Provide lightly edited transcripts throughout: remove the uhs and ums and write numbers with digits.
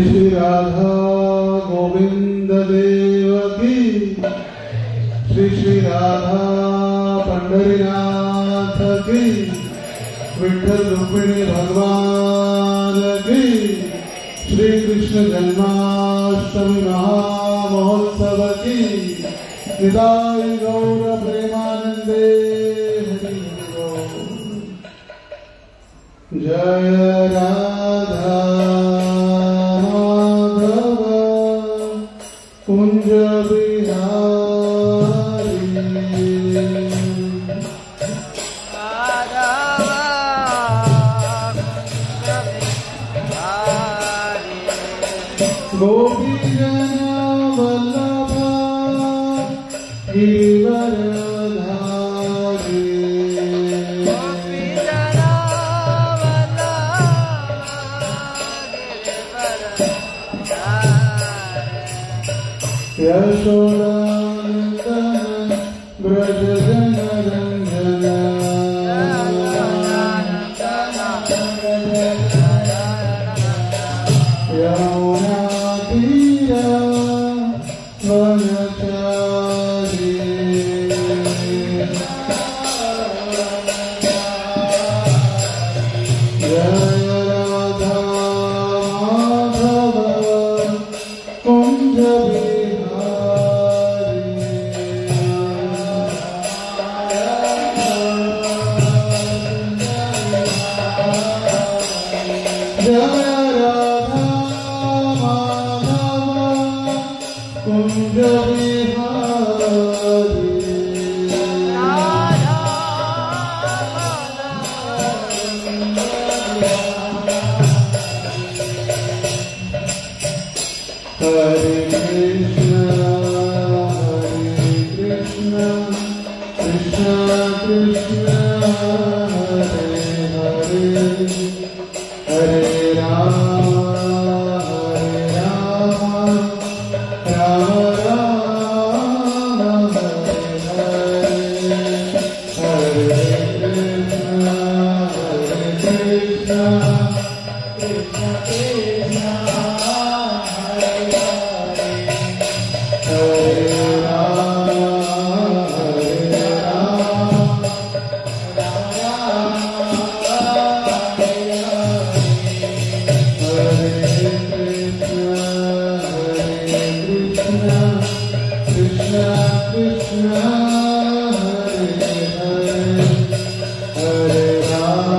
श्री राधा गोविंद देव की, श्री श्री राधा पंढरीनाथ की, विठ्ठल रुक्मिणी भगवान की, श्री कृष्ण जन्माष्टमी महामहोत्सव की, निताई गौर प्रेमानंदे हरि बोल। जय राधा माधव कुंज बिहारी, गोपी जन वल्लभ गिरिवरधारी, यशोदानंदन ब्रज जन रंजन, यमुना तीर वनचारी, जय राधा माधव कुंज बिहारी, जय राधा माधव कुंज बिहारी, हरे कृष्ण कृष्ण कृष्ण हरे हरे, हरे राम राम राम हरे हरे, हरे कृष्ण कृष्ण कृष्ण हरे राम कृष्ण कृष्ण हरे हरे, हरे राम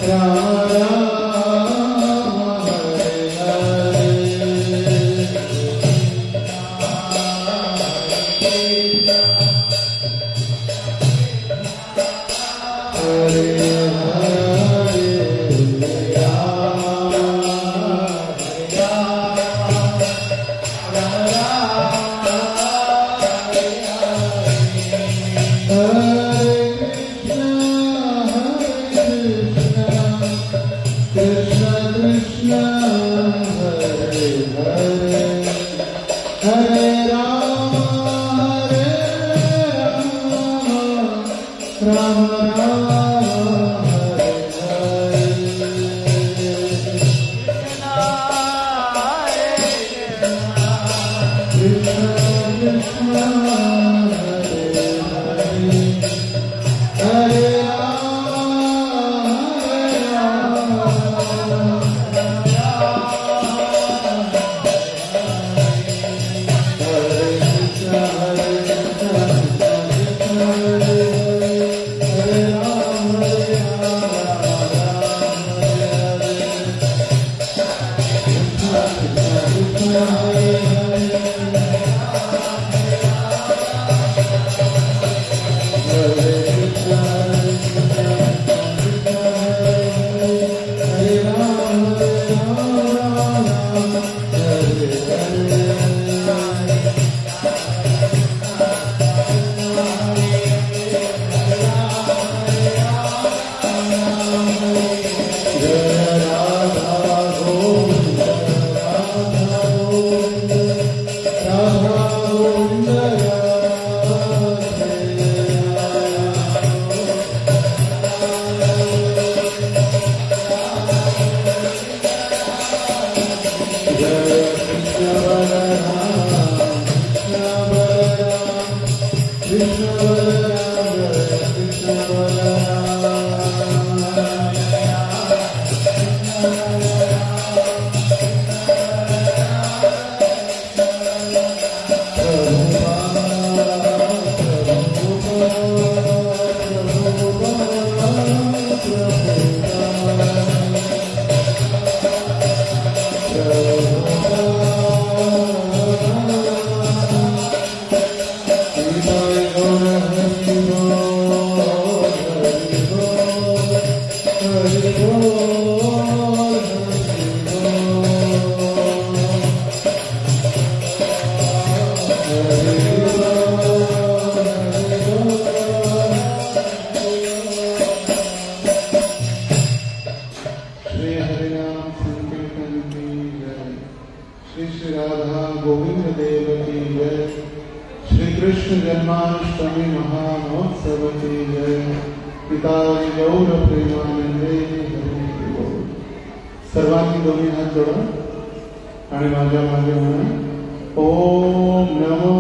राम राम हरे हरे, हरे हरे राम कृष्ण कृष्ण हरे हरे, हरे राम राम राम हरे हरे, कृष्ण कृष्ण हरे हरे, हरे सर्वांनी दोन्ही हात जोडा आणि माझ्या मागे म्हणा, ओम नमो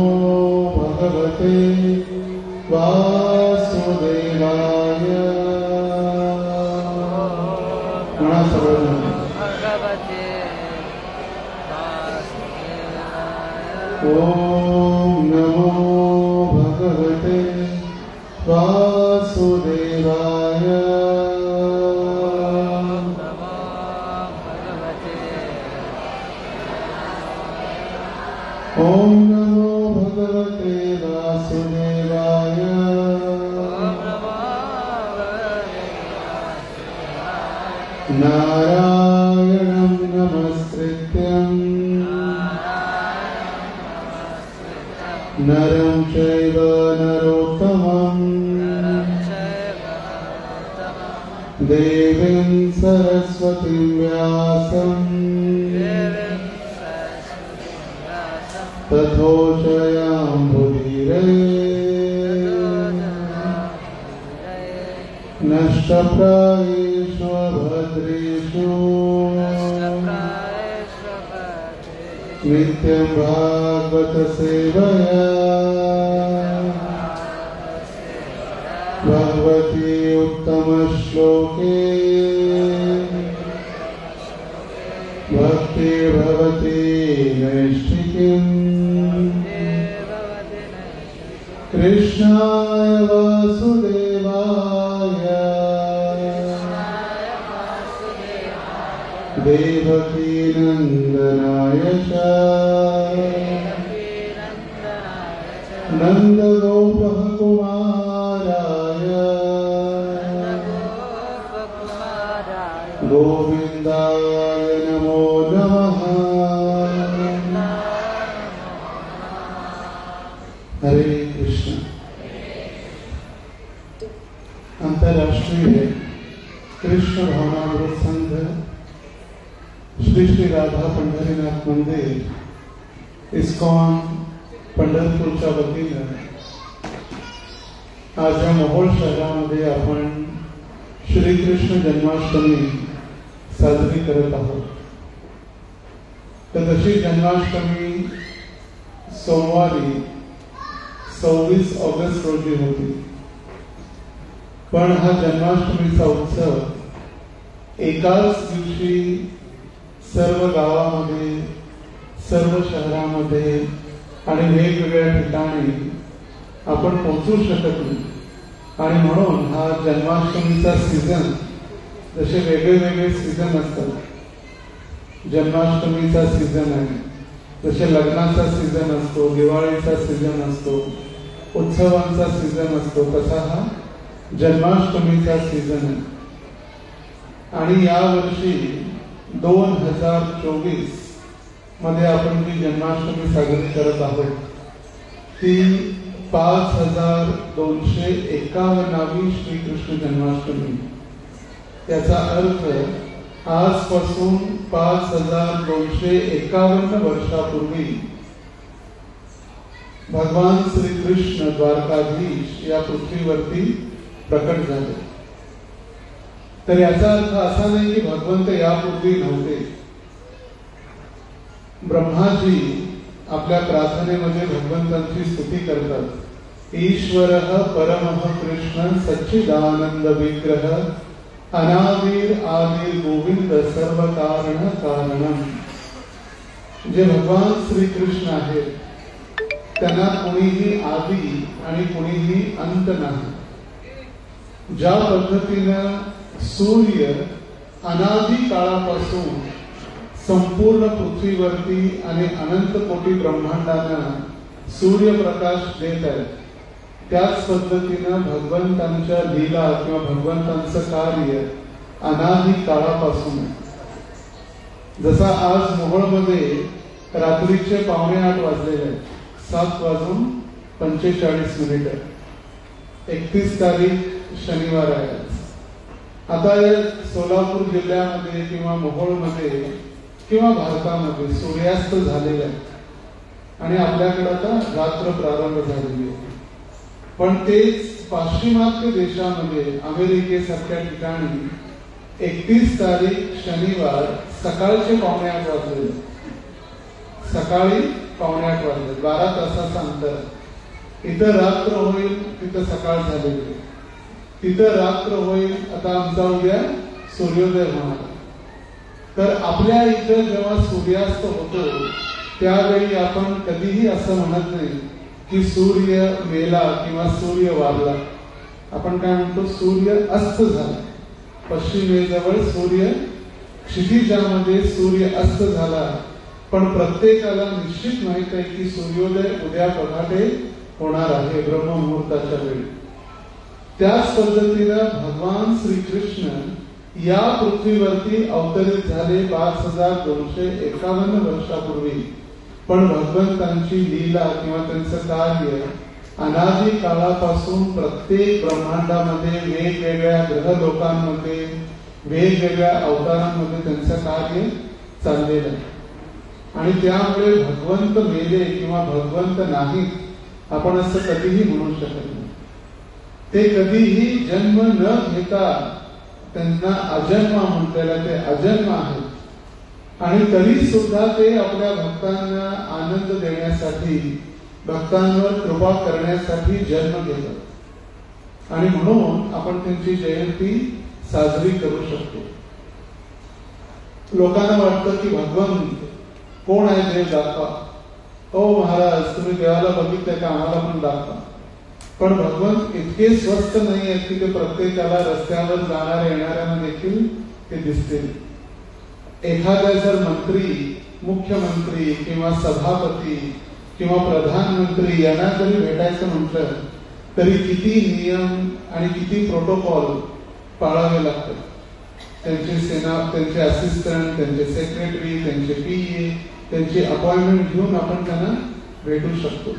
भगवते वासुदेवाय. म्हणा सर्वजण. ओम नमो भगवते वासुदेवाय. ओम नमो भगवते वासुदेवाय. नारायणं नमस्कृत्यं नरं चैव नरोत्तमं देवीं सरस्वतीं व्यासं तथोचयाम्बुधीरे नष्टप्रायेषु भद्रेषु नित्यं भागवत सेवया भगवती उत्तम श्लोके भक्ति भवति नैष्ठिकीम्. कृष्णाय वासुदेवाय देवकी नंदनाय च नन्दगोपकुमाराय गोविन्दाय नमो नमः. हरे कृष्ण. अंतर्राष्ट्रीय कृष्ण भावनामृत संघ श्री श्री राधा पंढरीनाथ मंदिर इस्कॉन पंढरपूरच्या वतीनं आज या मोहोळ शहरामध्ये आपण श्रीकृष्ण जन्माष्टमी साजरी करत आहोत. तर तशी जन्माष्टमी सोमवारी 26 ऑगस्ट रोजी होती. पण हा जन्माष्टमीचा उत्सव एकाच दिवशी सर्व गावामध्ये, सर्व शहरामध्ये आणि वेगवेगळ्या ठिकाणी आपण पोहोचू शकत नाही. आणि म्हणून हा जन्माष्टमीचा सीझन, जसे वेगळे सीझन असतात, जन्माष्टमीचा सीझन आहे, जसे लग्नाचा सीझन असतो, दिवाळीचा सीझन असतो, उत्सवांचा सीझन असतो, तसा हा जन्माष्टमीचा सीझन आहे. आणि या वर्षी 2024 मध्ये आपण जी जन्माष्टमी साजरी करत आहोत ती 5251वी श्रीकृष्ण जन्माष्टमी. याचा अर्थ आजपासून 5251 वर्षापूर्वी भगवान श्रीकृष्ण द्वारकाधीश या पृथ्वीवरती प्रकट झाले. तर याचा अर्थ असा नाही की भगवंत यापूर्वी नव्हते. ब्रह्माजी आपल्या प्रार्थनेमध्ये भगवंतांची स्तुती करतात. ईश्वरः परमः कृष्ण सच्चिदानंद विग्रह अनादिर आदिर गोविंद सर्व कारण कारणम. जे भगवान श्रीकृष्ण आहेत त्यांना कोणीही आदी आणि कोणीही अंत नाही. ज्या पद्धतीनं सूर्य अनादी काळापासून संपूर्ण पृथ्वीवरती आणि अनंत कोटी ब्रह्मांडांना सूर्यप्रकाश देत आहे, त्याच पद्धतीनं भगवंतांच्या लीला किंवा भगवंतांचं कार्य अनादी काळापासून. जसा आज मोहोळमध्ये रात्रीचे 7:45 वाजलेले आहेत, 7:45. 31 तारीख शनिवार आहे. आता सोलापूर जिल्ह्यामध्ये किंवा मोहोळमध्ये किंवा भारतामध्ये सूर्यास्त झालेला आहे आणि आपल्याकडे आता रात्र प्रारंभ झालेली आहे. पण तेच पाश्चिमात्य देशामध्ये अमेरिकेसारख्या ठिकाणी 31 तारीख शनिवार सकाळचे 7:45 वाजले. सकाळी 7:45 वाजले. 12 तासाचं अंतर. इथं रात्र होईल, तिथं सकाळ झालेली. तिथं रात्र होईल, आता आमचा उद्या सूर्योदय होणार. तर आपल्या इथं जेव्हा सूर्यास्त होतो त्यावेळी आपण कधीही असं म्हणत नाही की सूर्य मेला किंवा सूर्य वारला. आपण काय म्हणतो? सूर्य अस्त झाला. पश्चिमेजवळ सूर्य क्षितिजामध्ये सूर्य अस्त झाला. पण प्रत्येकाला निश्चित माहित आहे की सूर्योदय उद्या पहाटे होणार आहे ब्रह्ममुहूर्ताच्या वेळी. त्याच पद्धतीनं भगवान श्रीकृष्ण या पृथ्वीवरती अवतरित झाले 5251 वर्षापूर्वी. पण भगवंतांची लीला किंवा त्यांचं कार्य अनादी काळापासून प्रत्येक ब्रह्मांडामध्ये वेगवेगळ्या ग्रह लोकांमध्ये वेगवेगळ्या अवतारांमध्ये त्यांचं कार्य चाललेलं आहे. आणि त्यामुळे भगवंत मेले किंवा भगवंत नाही आपण असं कधीही म्हणू शकत नाही. ते कधीही जन्म न घेता त्यांना अजन्मा म्हटलेला ते अजन्म आहेत. आणि तरी सुद्धा ते आपल्या भक्तांना आनंद देण्यासाठी भक्तांवर कृपा करण्यासाठी जन्म घेतात. आणि म्हणून आपण त्यांची जयंती साजरी करू शकतो. लोकांना वाटतं की भगवंत कोण आहे देव दाखवा. ओ महाराज, तुम्ही देवाला बघितलं का? आम्हाला पण दाखवा. पण भगवंत इतके स्वस्त नाही आहेत की ते प्रत्येकाला रस्त्यावर जाणाऱ्या येणाऱ्यांना देखील ते दिसतील. एखादा जर मंत्री, मुख्यमंत्री किंवा सभापती किंवा प्रधानमंत्री यांना जरी भेटायचं म्हटलं तरी किती नियम आणि किती प्रोटोकॉल पाळावे लागतात. त्यांची सेना, त्यांचे असिस्टंट, त्यांचे सेक्रेटरी, त्यांचे PA, त्यांची अपॉइंटमेंट घेऊन आपण त्यांना भेटू शकतो.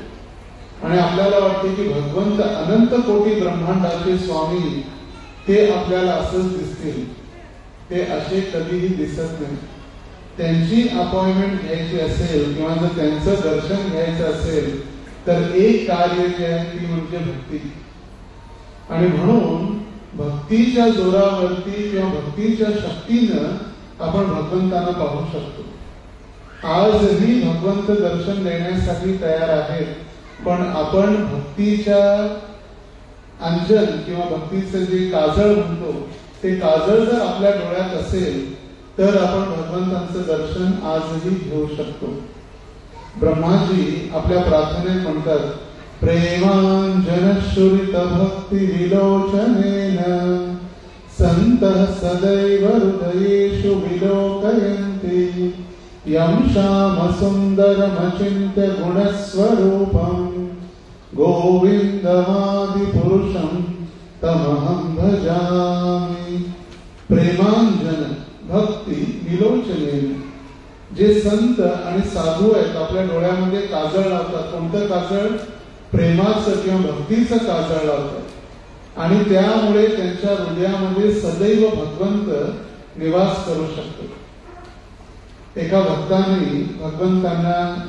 आणि आपल्याला वाटते की भगवंत अनंत कोटी ब्रह्मांडाचे स्वामी ते आपल्याला असंच दिसतील. ते असे कधीही दिसत नाही. त्यांची अपॉइंटमेंट घ्यायची असेल किंवा जर त्यांचं दर्शन घ्यायचं असेल तर एक कार्य जे आहे ती म्हणजे भक्ती. आणि म्हणून भक्तीच्या जोरावरती किंवा भक्तीच्या शक्तीनं आपण भगवंतांना पाहू शकतो. आजही भगवंत दर्शन देण्यासाठी तयार आहेत. पण आपण भक्तीच्या अंजन किंवा भक्तीचं जे काजळ म्हणतो ते काजळ जर आपल्या डोळ्यात असेल तर आपण भगवंतांचं दर्शन आजही घेऊ शकतो. ब्रह्माजी आपल्या प्रार्थनेत म्हणतात, प्रेमांजनश्रुरित भक्ती विलोचनेन संतः सदैव हृदयेषु विलोकयन्ति यं श्याम सुंदरमचिन्त्य गुणस्वरूपं गोविंदमादि पुरुषं तमहं भजामि. प्रेमांजन भक्ती विलोचनेन. जे संत आणि साधू आहेत आपल्या डोळ्यामध्ये काजळ लावतात. कोणतं काजळ? प्रेमाचं किंवा भक्तीचं काजळ लावतात. आणि त्यामुळे त्यांच्या हृदयामध्ये सदैव भगवंत निवास करू शकतो. एका भक्ताने भगवंतांना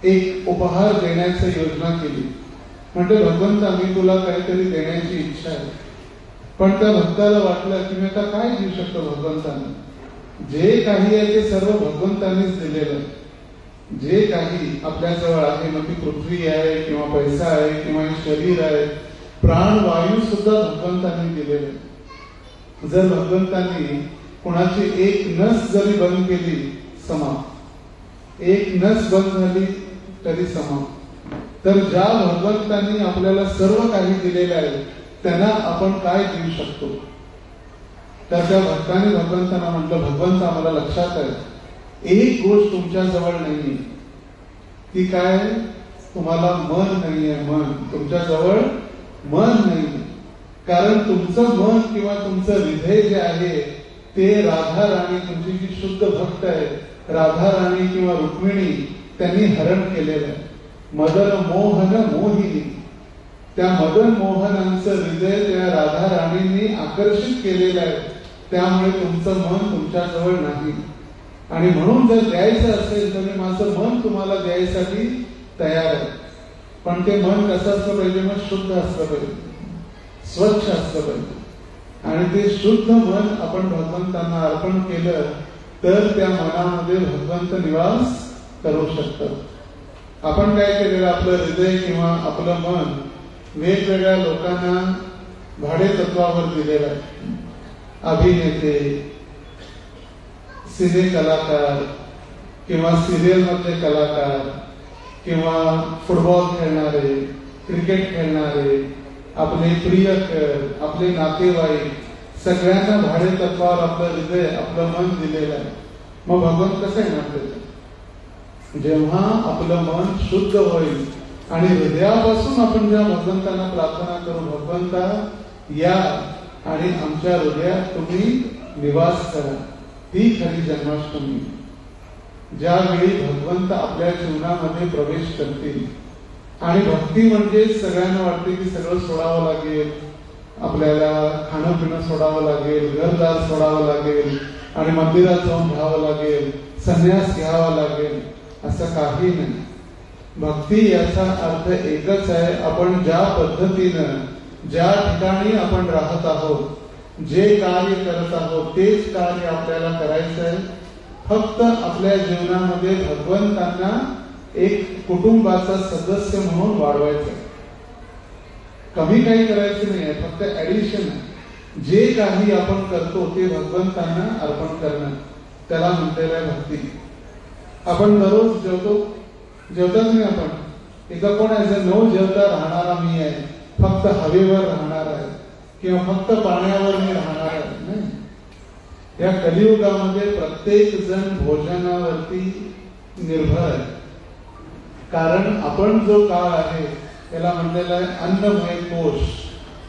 एक उपहार देण्याची योजना केली. म्हणजे भगवंता, मी तुला काहीतरी देण्याची इच्छा आहे. पण त्या भक्ताला वाटलं की मी आता काय देऊ शकतो भगवंतांना. जे काही आहे ते सर्व भगवंतांनीच दिलेलं आहे. जे काही आपल्या जवळ आहे, मग ती पृथ्वी आहे किंवा पैसा आहे किंवा शरीर आहे, प्राणवायू सुद्धा भगवंतांनी दिलेलं आहे. जर भगवंतांनी कोणाची एक नस जरी बंद केली समाप्त, एक नस बंद झाली तरी समाप्त. तर ज्या भगवंतांनी आपल्याला सर्व काही दिलेलं आहे त्यांना आपण काय देऊ शकतो? तर त्या भक्ताने भगवंतांना म्हटलं, भगवंत आम्हाला लक्षात आहे एक गोष्ट तुमच्या जवळ नाहीये. ती काय? तुम्हाला मन नाहीये. मन तुमच्या जवळ मन नाहीये. कारण तुमचं मन किंवा तुमचं हृदय जे आहे ते राधा राणी, तुमची जी शुद्ध भक्त आहे राधा राणी किंवा रुक्मिणी, त्यांनी हरण केलेलं आहे. मदन मोहन मोहिनी, त्या मदन मोहनांचं हृदय त्या राधा राणींनी आकर्षित केलेलं आहे. त्यामुळे तुमचं मन तुमच्या जवळ नाही. आणि म्हणून जर द्यायचं असेल तर माझं मन तुम्हाला द्यायसाठी तयार आहे. पण ते मन कसं असलं पाहिजे? मग शुद्ध असलं पाहिजे, स्वच्छ असलं पाहिजे. आणि ते शुद्ध मन आपण भगवंतांना अर्पण केलं तर त्या मनामध्ये भगवंत निवास करू शकतात. आपण काय केलेलं? आपलं हृदय किंवा आपलं मन वेगवेगळ्या लोकांना भाडे तत्वावर दिलेलं आहे. अभिनेते, सिने कलाकार किंवा सिरियल मधले कलाकार किंवा फुटबॉल खेळणारे, क्रिकेट खेळणारे, आपले प्रियकर, आपले नातेवाईक, सगळ्यांना भाडे तत्वावर आपलं हृदय, आपलं मन दिलेलं आहे. मग भगवंत कसं आहे म्हणते? जेव्हा आपलं मन शुद्ध होईल आणि हृदयापासून आपण जेव्हा भगवंतांना प्रार्थना करू, भगवंता या आणि आमच्या हृदयात तुम्ही निवास करा, ती खरी जन्माष्टमी. ज्यावेळी भगवंत आपल्या जीवनामध्ये प्रवेश करतील. आणि भक्ती म्हणजे सगळ्यांना वाटते की सगळं सोडावं लागेल, आपल्याला खाणं पिणं सोडावं लागेल, घरदार सोडावं लागेल आणि मंदिरात जाऊन राहावं लागेल, संन्यास घ्यावा लागेल. असं काही नाही. भक्ती याचा अर्थ एकच आहे, आपण ज्या पद्धतीनं ज्या ठिकाणी आपण राहत आहोत, जे कार्य करत आहोत तेच कार्य आपल्याला करायचं आहे. फक्त आपल्या जीवनामध्ये भगवंतांना एक कुटुंबाचा सदस्य म्हणून वाढवायचं आहे. कमी काही करायचं नाही आहे, फक्त ऍडिशन आहे. जे काही आपण करतो ते भगवंतांना अर्पण करणं, त्याला म्हणलेलं आहे भक्ती. आपण दररोज जेवतो, जेवतात नाही आपण? एका कोण आहे जर न जेवता राहणारा मी आहे, फक्त हवेवर राहणार आहे किंवा फक्त पाण्यावर मी राहणार आहे, नाही. या कलियुगामध्ये प्रत्येक जण भोजनावरती निर्भर आहे. कारण आपण जो काळ आहे त्याला म्हणलेला आहे अन्नमय कोश.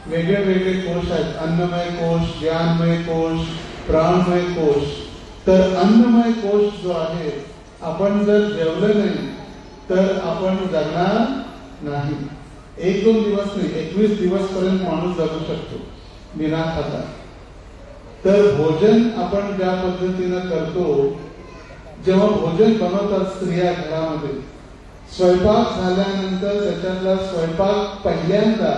वेगळे वेगळे कोश आहेत. अन्नमय कोश, ज्ञानमय कोश, प्राणमय कोश. तर अन्नमय कोश जो आहे, आपण जर जेवलं नाही तर आपण जगणार नाही. 1-2 दिवस नाही, 21 दिवस पर्यंत माणूस जगू शकतो बिना खाता. तर भोजन आपण ज्या पद्धतीनं करतो, जेव्हा भोजन बनवतात स्त्रिया घरामध्ये, स्वयंपाक झाल्यानंतर त्याच्यातला स्वयंपाक पहिल्यांदा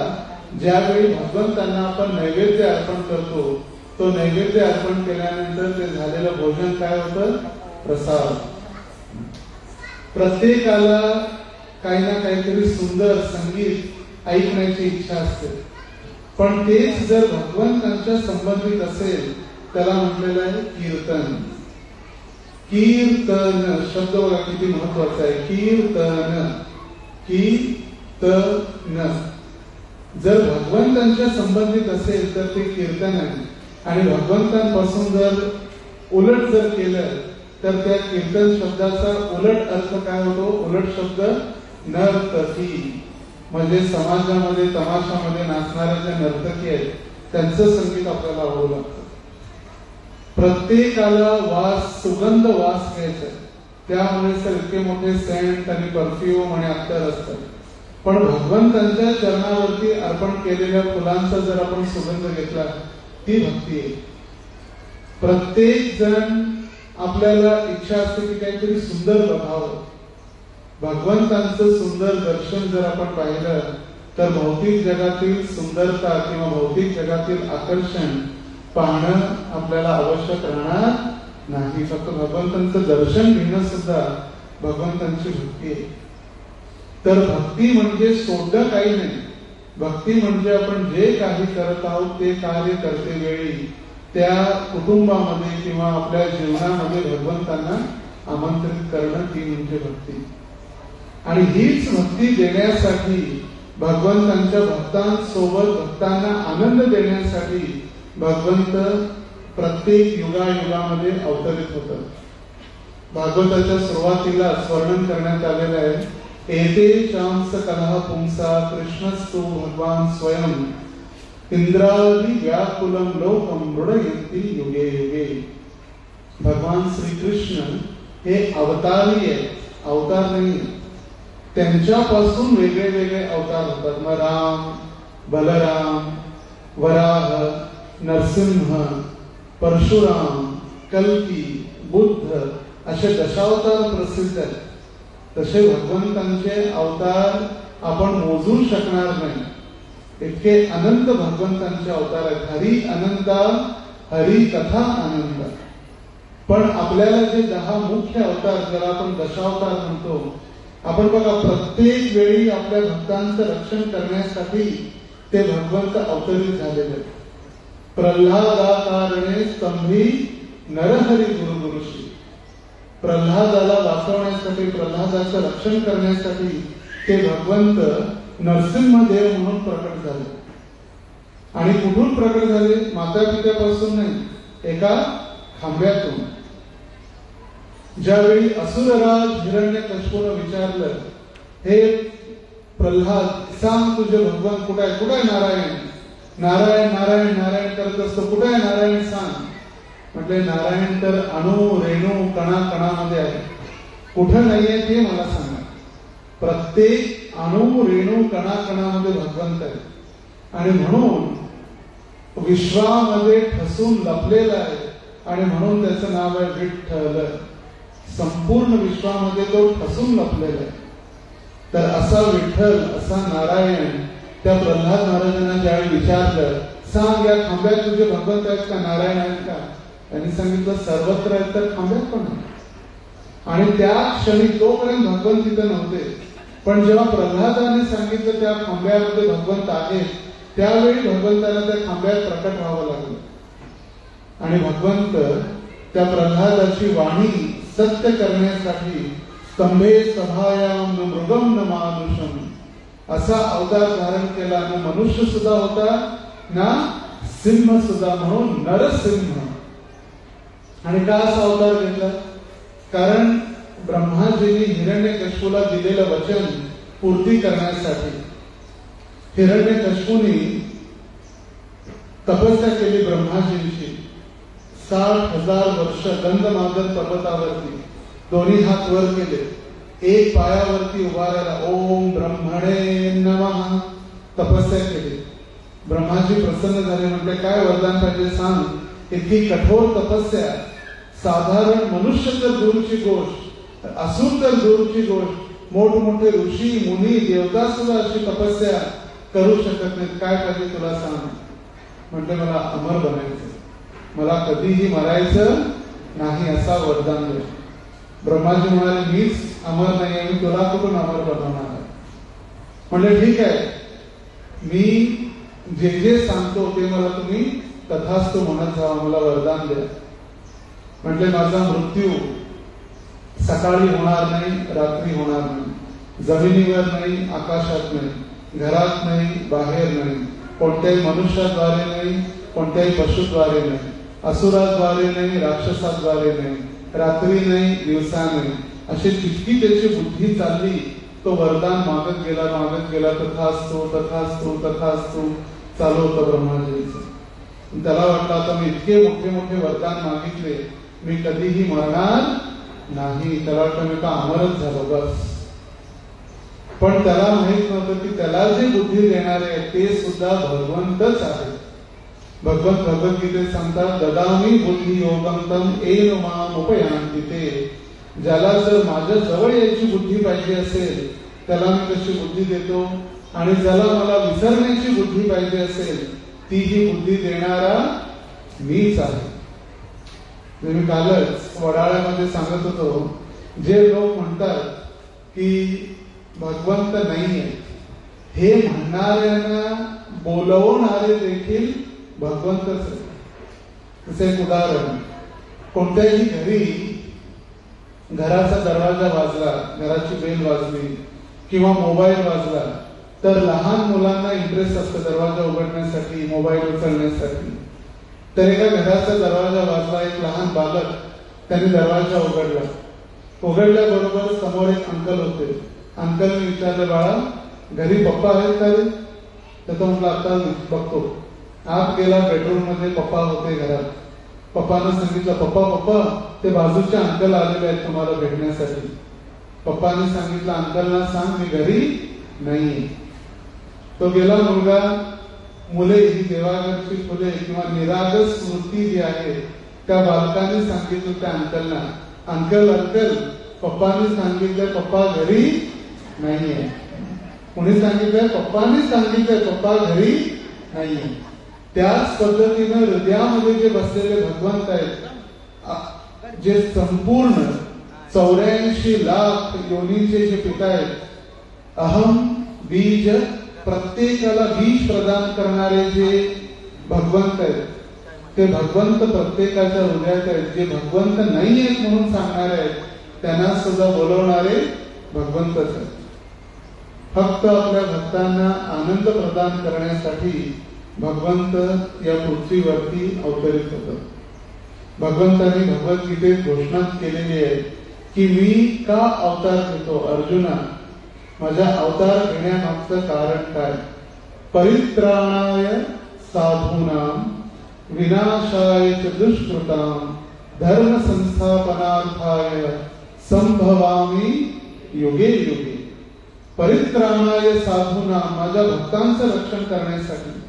ज्यावेळी भगवंतांना आपण नैवेद्य अर्पण करतो, तो नैवेद्य अर्पण केल्यानंतर ते झालेलं भोजन काय होतं? प्रसाद. प्रत्येकाला काही ना काहीतरी सुंदर संगीत ऐकण्याची इच्छा असते. पण तेच जर भगवंतांच्या संबंधित असेल त्याला म्हटलेलं आहे कीर्तन. कीर्तन शब्द बघा किती महत्वाचा आहे. कीर्तन, कीर्तन. जर भगवंतांच्या संबंधित असेल तर ते कीर्तन आहे. आणि भगवंतांपासून जर उलट जर केलं तर त्या कीर्तन शब्दाचा उलट अर्थ काय होतो? उलट शब्द नर्तकी. म्हणजे समाजामध्ये तमाशामध्ये नाचणाऱ्या ज्या नर्तकी आहेत त्यांचं संगीत आपल्याला आवडू लागतं. प्रत्येकाला वास, सुगंध वास घ्यायचा. त्यामुळे सर इतके मोठे सेंट आणि परफ्यूम आणि अत्तर असतात. पण भगवंतांच्या चरणावरती अर्पण केलेल्या फुलांचा जर आपण सुगंध घेतला, ती भक्ती आहे. प्रत्येक जण आपल्याला इच्छा असते की काहीतरी सुंदर बघावं. भगवंतांचं सुंदर दर्शन जर आपण पाहिलं तर भौतिक जगातील सुंदरता किंवा भौतिक जगातील आकर्षण पाहणं आपल्याला आवश्यक राहणार नाही. फक्त भगवंतांचं दर्शन घेणं सुद्धा भगवंतांची भक्ती आहे. तर भक्ती म्हणजे सोडणं काही नाही. भक्ती म्हणजे आपण जे काही करत आहोत ते कार्य करते वेळी त्या कुटुंबामध्ये किंवा आपल्या जीवनामध्ये भगवंतांना आमंत्रित करणं, ती म्हणजे भक्ती. आणि हीच भक्ती देण्यासाठी भगवंतांच्या भक्तांसोबत भक्तांना आनंद देण्यासाठी भगवंत प्रत्येक युगायुगामध्ये अवतरित होतात. भागवताच्या सुरुवातीला वर्णन करण्यात आलेलं आहे, एते चांस कलह पुंसा कृष्णस्तु भगवान स्वयं इंद्रादि व्याकुलम लोकम मृडयन्ति युगे युगे. भगवान श्रीकृष्ण हे अवतारी आहेत, अवतार नाही. त्यांच्यापासून वेगळे वेगळे अवतार होतात. मग राम, बलराम, वराह, नरसिंह, परशुराम, कल्की, बुद्ध असे दशावतार प्रसिद्ध आहेत. तसे भगवंतांचे अवतार आपण मोजू शकणार नाही, इतके अनंत भगवंतांचे अवतार आहेत. हरी अनंता, हरी कथा अनंत. पण आपल्याला जे 10 मुख्य अवतार, ज्याला आपण दशावतार म्हणतो, आपण बघा प्रत्येक वेळी आपल्या भक्तांचं रक्षण करण्यासाठी ते भगवंत अवतरित झालेले. प्रल्हादाकारणे स्तंभी नरहरी गुरुगुरुशी. प्रल्हादाला वाचवण्यासाठी, प्रल्हादाचं रक्षण करण्यासाठी ते भगवंत नरसिंहदेव म्हणून प्रकट झाले. आणि कुठून प्रकट झाले? माता पित्यापासून नाही, एका खांब्यातून. ज्यावेळी असुरराज हिरण्यकश्यपूने विचारलं, हे प्रल्हाद सांग तुझे भगवान कुठे आहे? कुठे आहे नारायण? नारायण नारायण नारायण करत असतो, कुठे आहे नारायण सांग. म्हटले नारायण तर अणु रेणू कणा कणामध्ये आहे, कुठं नाहीये ते मला सांगा. प्रत्येक अणु रेणू कणा कणामध्ये भगवंत आहे. आणि म्हणून विश्वामध्ये ठसून लपलेला आहे. आणि म्हणून त्याचं नाव आहे विठ्ठल. संपूर्ण विश्वामध्ये तो ठसून लपलेला आहे. तर असा विठ्ठल, असा नारायण त्या प्रल्हाद महाराजांना ज्यावेळी विचारलं, सांग या खांब्यात तुझे भगवंत आहेत का, नारायण आहेत का? त्यांनी सांगितलं सर्वत्र आहेत, तर खांब्यात पण आहे. आणि त्या क्षणी तोपर्यंत भगवंत तिथे नव्हते. पण जेव्हा प्रल्हादाने सांगितलं त्या खांब्यामध्ये भगवंत आहे, त्यावेळी भगवंताला त्या खांब्यात प्रकट व्हावं लागलं. आणि भगवंत त्या प्रल्हादाची वाणी सत्य करण्यासाठी स्तंभे सभायाम न मृगम न मानुषम असा अवतार धारण केला. न मनुष्य सुद्धा होता, ना सिंह सुद्धा, म्हणून नरसिंह. आणि का असा अवतार घेतला? कारण ब्रह्माजींनी हिरण्यकश्यपूला दिलेलं वचन पूर्ती करण्यासाठी. हिरण्यकश्यपूने तपस्या केली ब्रह्माजींची 60,000 वर्ष गंधमादन पर्वतावरती. दोन्ही हात वर केले, एक पायावरती उभा राहिला, ओम ब्रह्मणे नमः तपस्या केली. ब्रह्माजी प्रसन्न झाले, म्हटले काय वरदान पाहिजे सांग. इतकी कठोर तपस्या, साधारण मनुष्य तर दूरची गोष्ट, असुर तर दूरची गोष्ट, मोठमोठे ऋषी मुनी देवता सुद्धा अशी तपस्या करू शकत नाहीत. काय पाहिजे तुला सांग. म्हटलं मला अमर बनायचं, मला कधीही मरायचं नाही, असा वरदान दे. ब्रह्माजी म्हणाले मीच अमर नाही आहे, मी तुला कुठून अमर बनवणार आहे. म्हणले ठीक आहे, मी जे जे सांगतो ते मला तुम्ही तथास्तु म्हणत जावा, मला वरदान द्या. म्हटले माझा मृत्यू सकाळी होणार नाही, रात्री होणार नाही, जमिनीवर नाही, आकाशात नाही, घरात नाही, बाहेर नाही, कोणत्याही मनुष्याद्वारे नाही, कोणत्याही पशुद्वारे नाही, असुराद्वारे नाही, राक्षसाद्वारे नाही, रात्री नाही, दिवसा नाही. अशी जितकी त्याची बुद्धी चालली तो वरदान मागत गेला, तथास्तु तथास्तु तथास्तु चालू होतं ब्रह्माजींचं. त्याला वाटलं आता मी इतके मोठे मोठे वरदान मागितले, मी कधीही मरणार नाही. त्याला वाटतं मी का अमरच झालो बस. पण त्याला माहित नव्हतं की त्याला जे बुद्धी देणारे आहे ते सुद्धा भगवंतच आहे. भगवंत भगवद्गीतेत सांगतात, ददामी बुद्धी योगम तम येन माम उपयान्ति ते. ज्याला जर माझ्या जवळ यायची बुद्धी पाहिजे असेल त्याला मी कशी बुद्धी देतो, आणि ज्याला मला विसरण्याची बुद्धी पाहिजे असेल ती ही बुद्धी देणारा मीच आहे. मी कालच वडाळ्यामध्ये सांगत होतो, जे लोक म्हणतात की भगवंत नाहीये, हे म्हणणाऱ्यांना बोलवणारे देखील भगवंतच आहे. जसे एक उदाहरण, कोणत्याही घरी घराचा दरवाजा वाजला, घराची बेल वाजली किंवा मोबाईल वाजला, तर लहान मुलांना इंटरेस्ट असतो दरवाजा उघडण्यासाठी, मोबाईल उचलण्यासाठी. तर एका घराचा दरवाजा वाजला, एक लहान बालक त्याने दरवाजा उघडला. उघडल्याबरोबर समोर एक अंकल होते. अंकलने विचारलं, बाळा घरी पप्पा आहेत का रे? तर तो म्हटलं आता बघतो. आत गेला, बेडरूम मध्ये पप्पा होते घरात. पप्पानं सांगितलं, पप्पा पप्पा ते बाजूच्या अंकल आलेले आहेत तुम्हाला भेटण्यासाठी. पप्पाने सांगितलं, अंकलना सांग मी घरी नाहीये. तो गेला मुलगा. मुले ही देवाघरची फुले किंवा निरागस स्मृती जी आहे, त्या बालकाने सांगितलं त्या अंकलना, अंकल अंकल पप्पाने सांगितलंय पप्पा घरी नाहीये. कोणी सांगितलंय? पप्पाने सांगितलंय पप्पा घरी नाहीये. त्याच पद्धतीनं हृदयामध्ये जे बसलेले भगवंत आहेत, जे संपूर्ण 84 लाख योनीचे जे पिता आहेत, अहम बीज, प्रत्येकाला बीज प्रदान करणारे जे भगवंत आहेत, ते भगवंत प्रत्येकाच्या हृदयात आहेत. जे भगवंत नाही आहेत म्हणून सांगणारे आहेत, त्यांना सुद्धा बोलवणारे भगवंतच आहेत. फक्त आपल्या भक्तांना आनंद प्रदान करण्यासाठी भगवंत या पृथ्वीवरती अवतरित होतात. भगवंतांनी भगवद्गीतेत घोषणा केलेली आहे की मी का अवतार घेतो? अर्जुना, माझ्या अवतार घेण्यामागचं कारण काय? परित्राणाय साधूनां विनाशाय च दुष्कृतां धर्म संस्थापनार्थाय संभवामि युगे युगे. परित्राणाय साधूनां, माझ्या भक्तांचं रक्षण करण्यासाठी.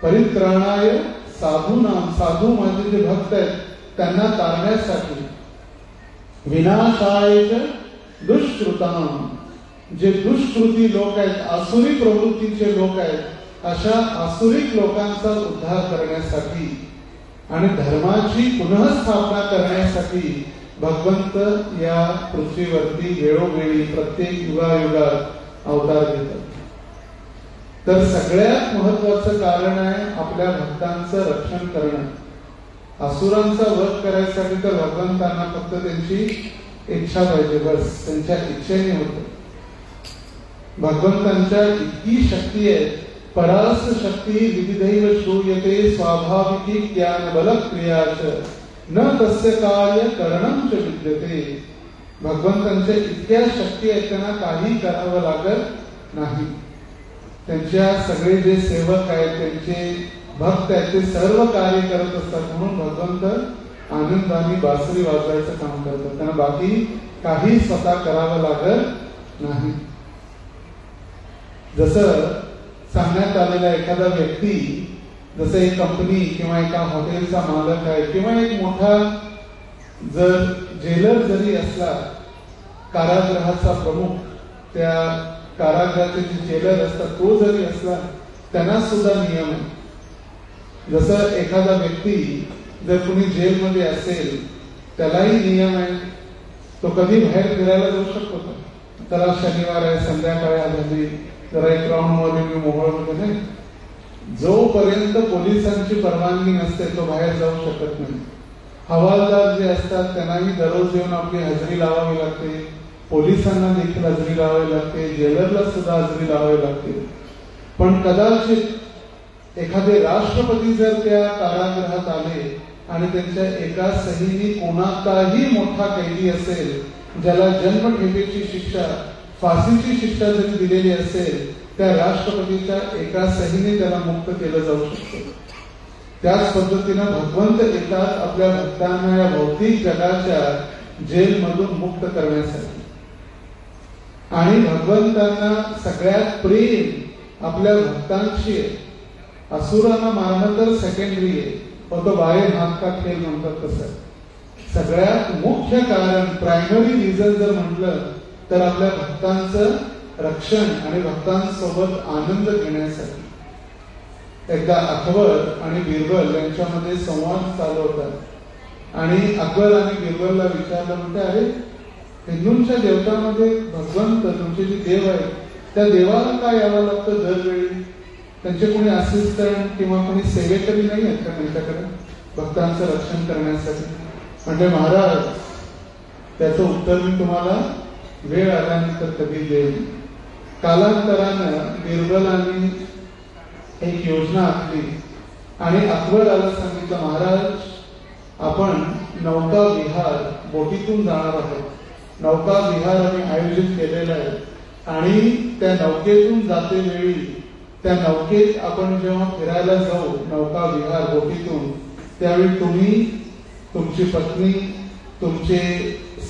परित्राणाय साधूनां, साधू माझे जे भक्त आहेत त्यांना तारण्यासाठी. विनाशाय च दुष्कृतां, जे दुष्कृती लोक आहेत, आसुरी प्रवृत्तीचे लोक आहेत, अशा आसुरिक लोकांचा उद्धार करण्यासाठी आणि धर्माची पुनःस्थापना करण्यासाठी भगवंत या पृथ्वीवरती वेळोवेळी प्रत्येक युगायुगात अवतार घेतात. तर सगळ्यात महत्वाचं कारण आहे आपल्या भक्तांचं रक्षण करणं. असुरांचा वध करायसाठी तर भगवंतांना फक्त त्यांची इच्छा पाहिजे, बस त्यांच्या इच्छेने होतं. भगवंतांच्या इतकी शक्ती आहे, परास शक्ती विविधैव श्रूयते स्वाभाविकी ज्ञान बल क्रियाच न तस्य कार्य करणं च विद्यते. भगवंतांच्या इतक्या शक्ती आहेत, त्यांना काही करावं लागत नाही. त्यांच्या सगळे जे सेवक आहेत, त्यांचे भक्त आहेत, ते सर्व कार्य करत असतात. म्हणून भगवंत आनंदाने बासरी वाजवायचं काम करतात. त्यांना बाकी काही स्वतः करावं लागत नाही. जसं सांगण्यात आलेला एखादा व्यक्ती, जसं एक कंपनी किंवा एका हॉटेलचा मालक आहे किंवा एक मोठा जर जेलर जरी असला, कारागृहाचा प्रमुख, त्या कारागृहाचे जे जेलर असतात तो जरी असला, त्यांना सुद्धा नियम आहे. जसं एखादा व्यक्ती जर कुणी जेलमध्ये असेल, त्यालाही नियम आहे. तो कधी बाहेर फिरायला जाऊ शकतो का? त्याला शनिवार आहे, संध्याकाळी आधी जरा एक राऊंड मध्ये मी मोबाईलमध्ये नाही, जोपर्यंत पोलिसांची परवानगी नसते तो बाहेर जाऊ शकत नाही. हवालदार जे असतात त्यांनाही दररोज येऊन आपली हजेरी लावावी लागते, पोलिसांना देखील हजेरी लावावी लागते, जेलरला सुद्धा हजेरी लावावी लागते. पण कदाचित एखादे राष्ट्रपती जर त्या कारागृहात आले आणि त्यांच्या एका सहीने कोणाचाही मोठा कैदी असेल, ज्याला जन्मठेपेची शिक्षा, फाशीची शिक्षा जरी दिलेली असेल, त्या राष्ट्रपतीच्या एका सहीने त्याला मुक्त केलं जाऊ शकतं. त्याच पद्धतीनं भगवंत येतात आपल्या भक्तांना या भौतिक जगाच्या जेलमधून मुक्त करण्यासाठी. आणि भगवंतांना सगळ्यात प्रेम आपल्या भक्तांशी आहे. असुरांना मारणं तर सेकंडरी आहे, पण तो बाहेर हात का खेळ म्हणतात तसं. सगळ्यात मुख्य कारण, प्रायमरी रिझन जर म्हटलं तर आपल्या भक्तांचं रक्षण आणि भक्तांसोबत आनंद घेण्यासाठी. एकदा अकबर आणि बिरबल यांच्यामध्ये संवाद चालू होता. आणि अकबर आणि बिरबलला विचारलं, म्हणते अरे हिंदूंच्या देवतांमध्ये भगवंत तुमचे जे देव आहे त्या देवाला काय यावं लागतं दरवेळी? त्यांचे कोणी असिस्टंट किंवा कोणी सेवेकरी नाही आहेत का त्यांच्याकडे भक्तांचं रक्षण करण्यासाठी? म्हणजे महाराज त्याचं उत्तर मी तुम्हाला वेळ आल्यानंतर कधी देईल. कालांतरानं बिरबलांनी एक योजना आखली आणि अकबराला सांगितलं, महाराज आपण नौका विहार बोटीतून जाणार आहोत. नौका विहार आम्ही आयोजित केलेला आहे आणि त्या नौकेतून जाते वेळी त्या नौकेत आपण जेव्हा फिरायला जाऊ नौका विहार बोटीतून, त्यावेळी तुम्ही, तुमची पत्नी, तुमचे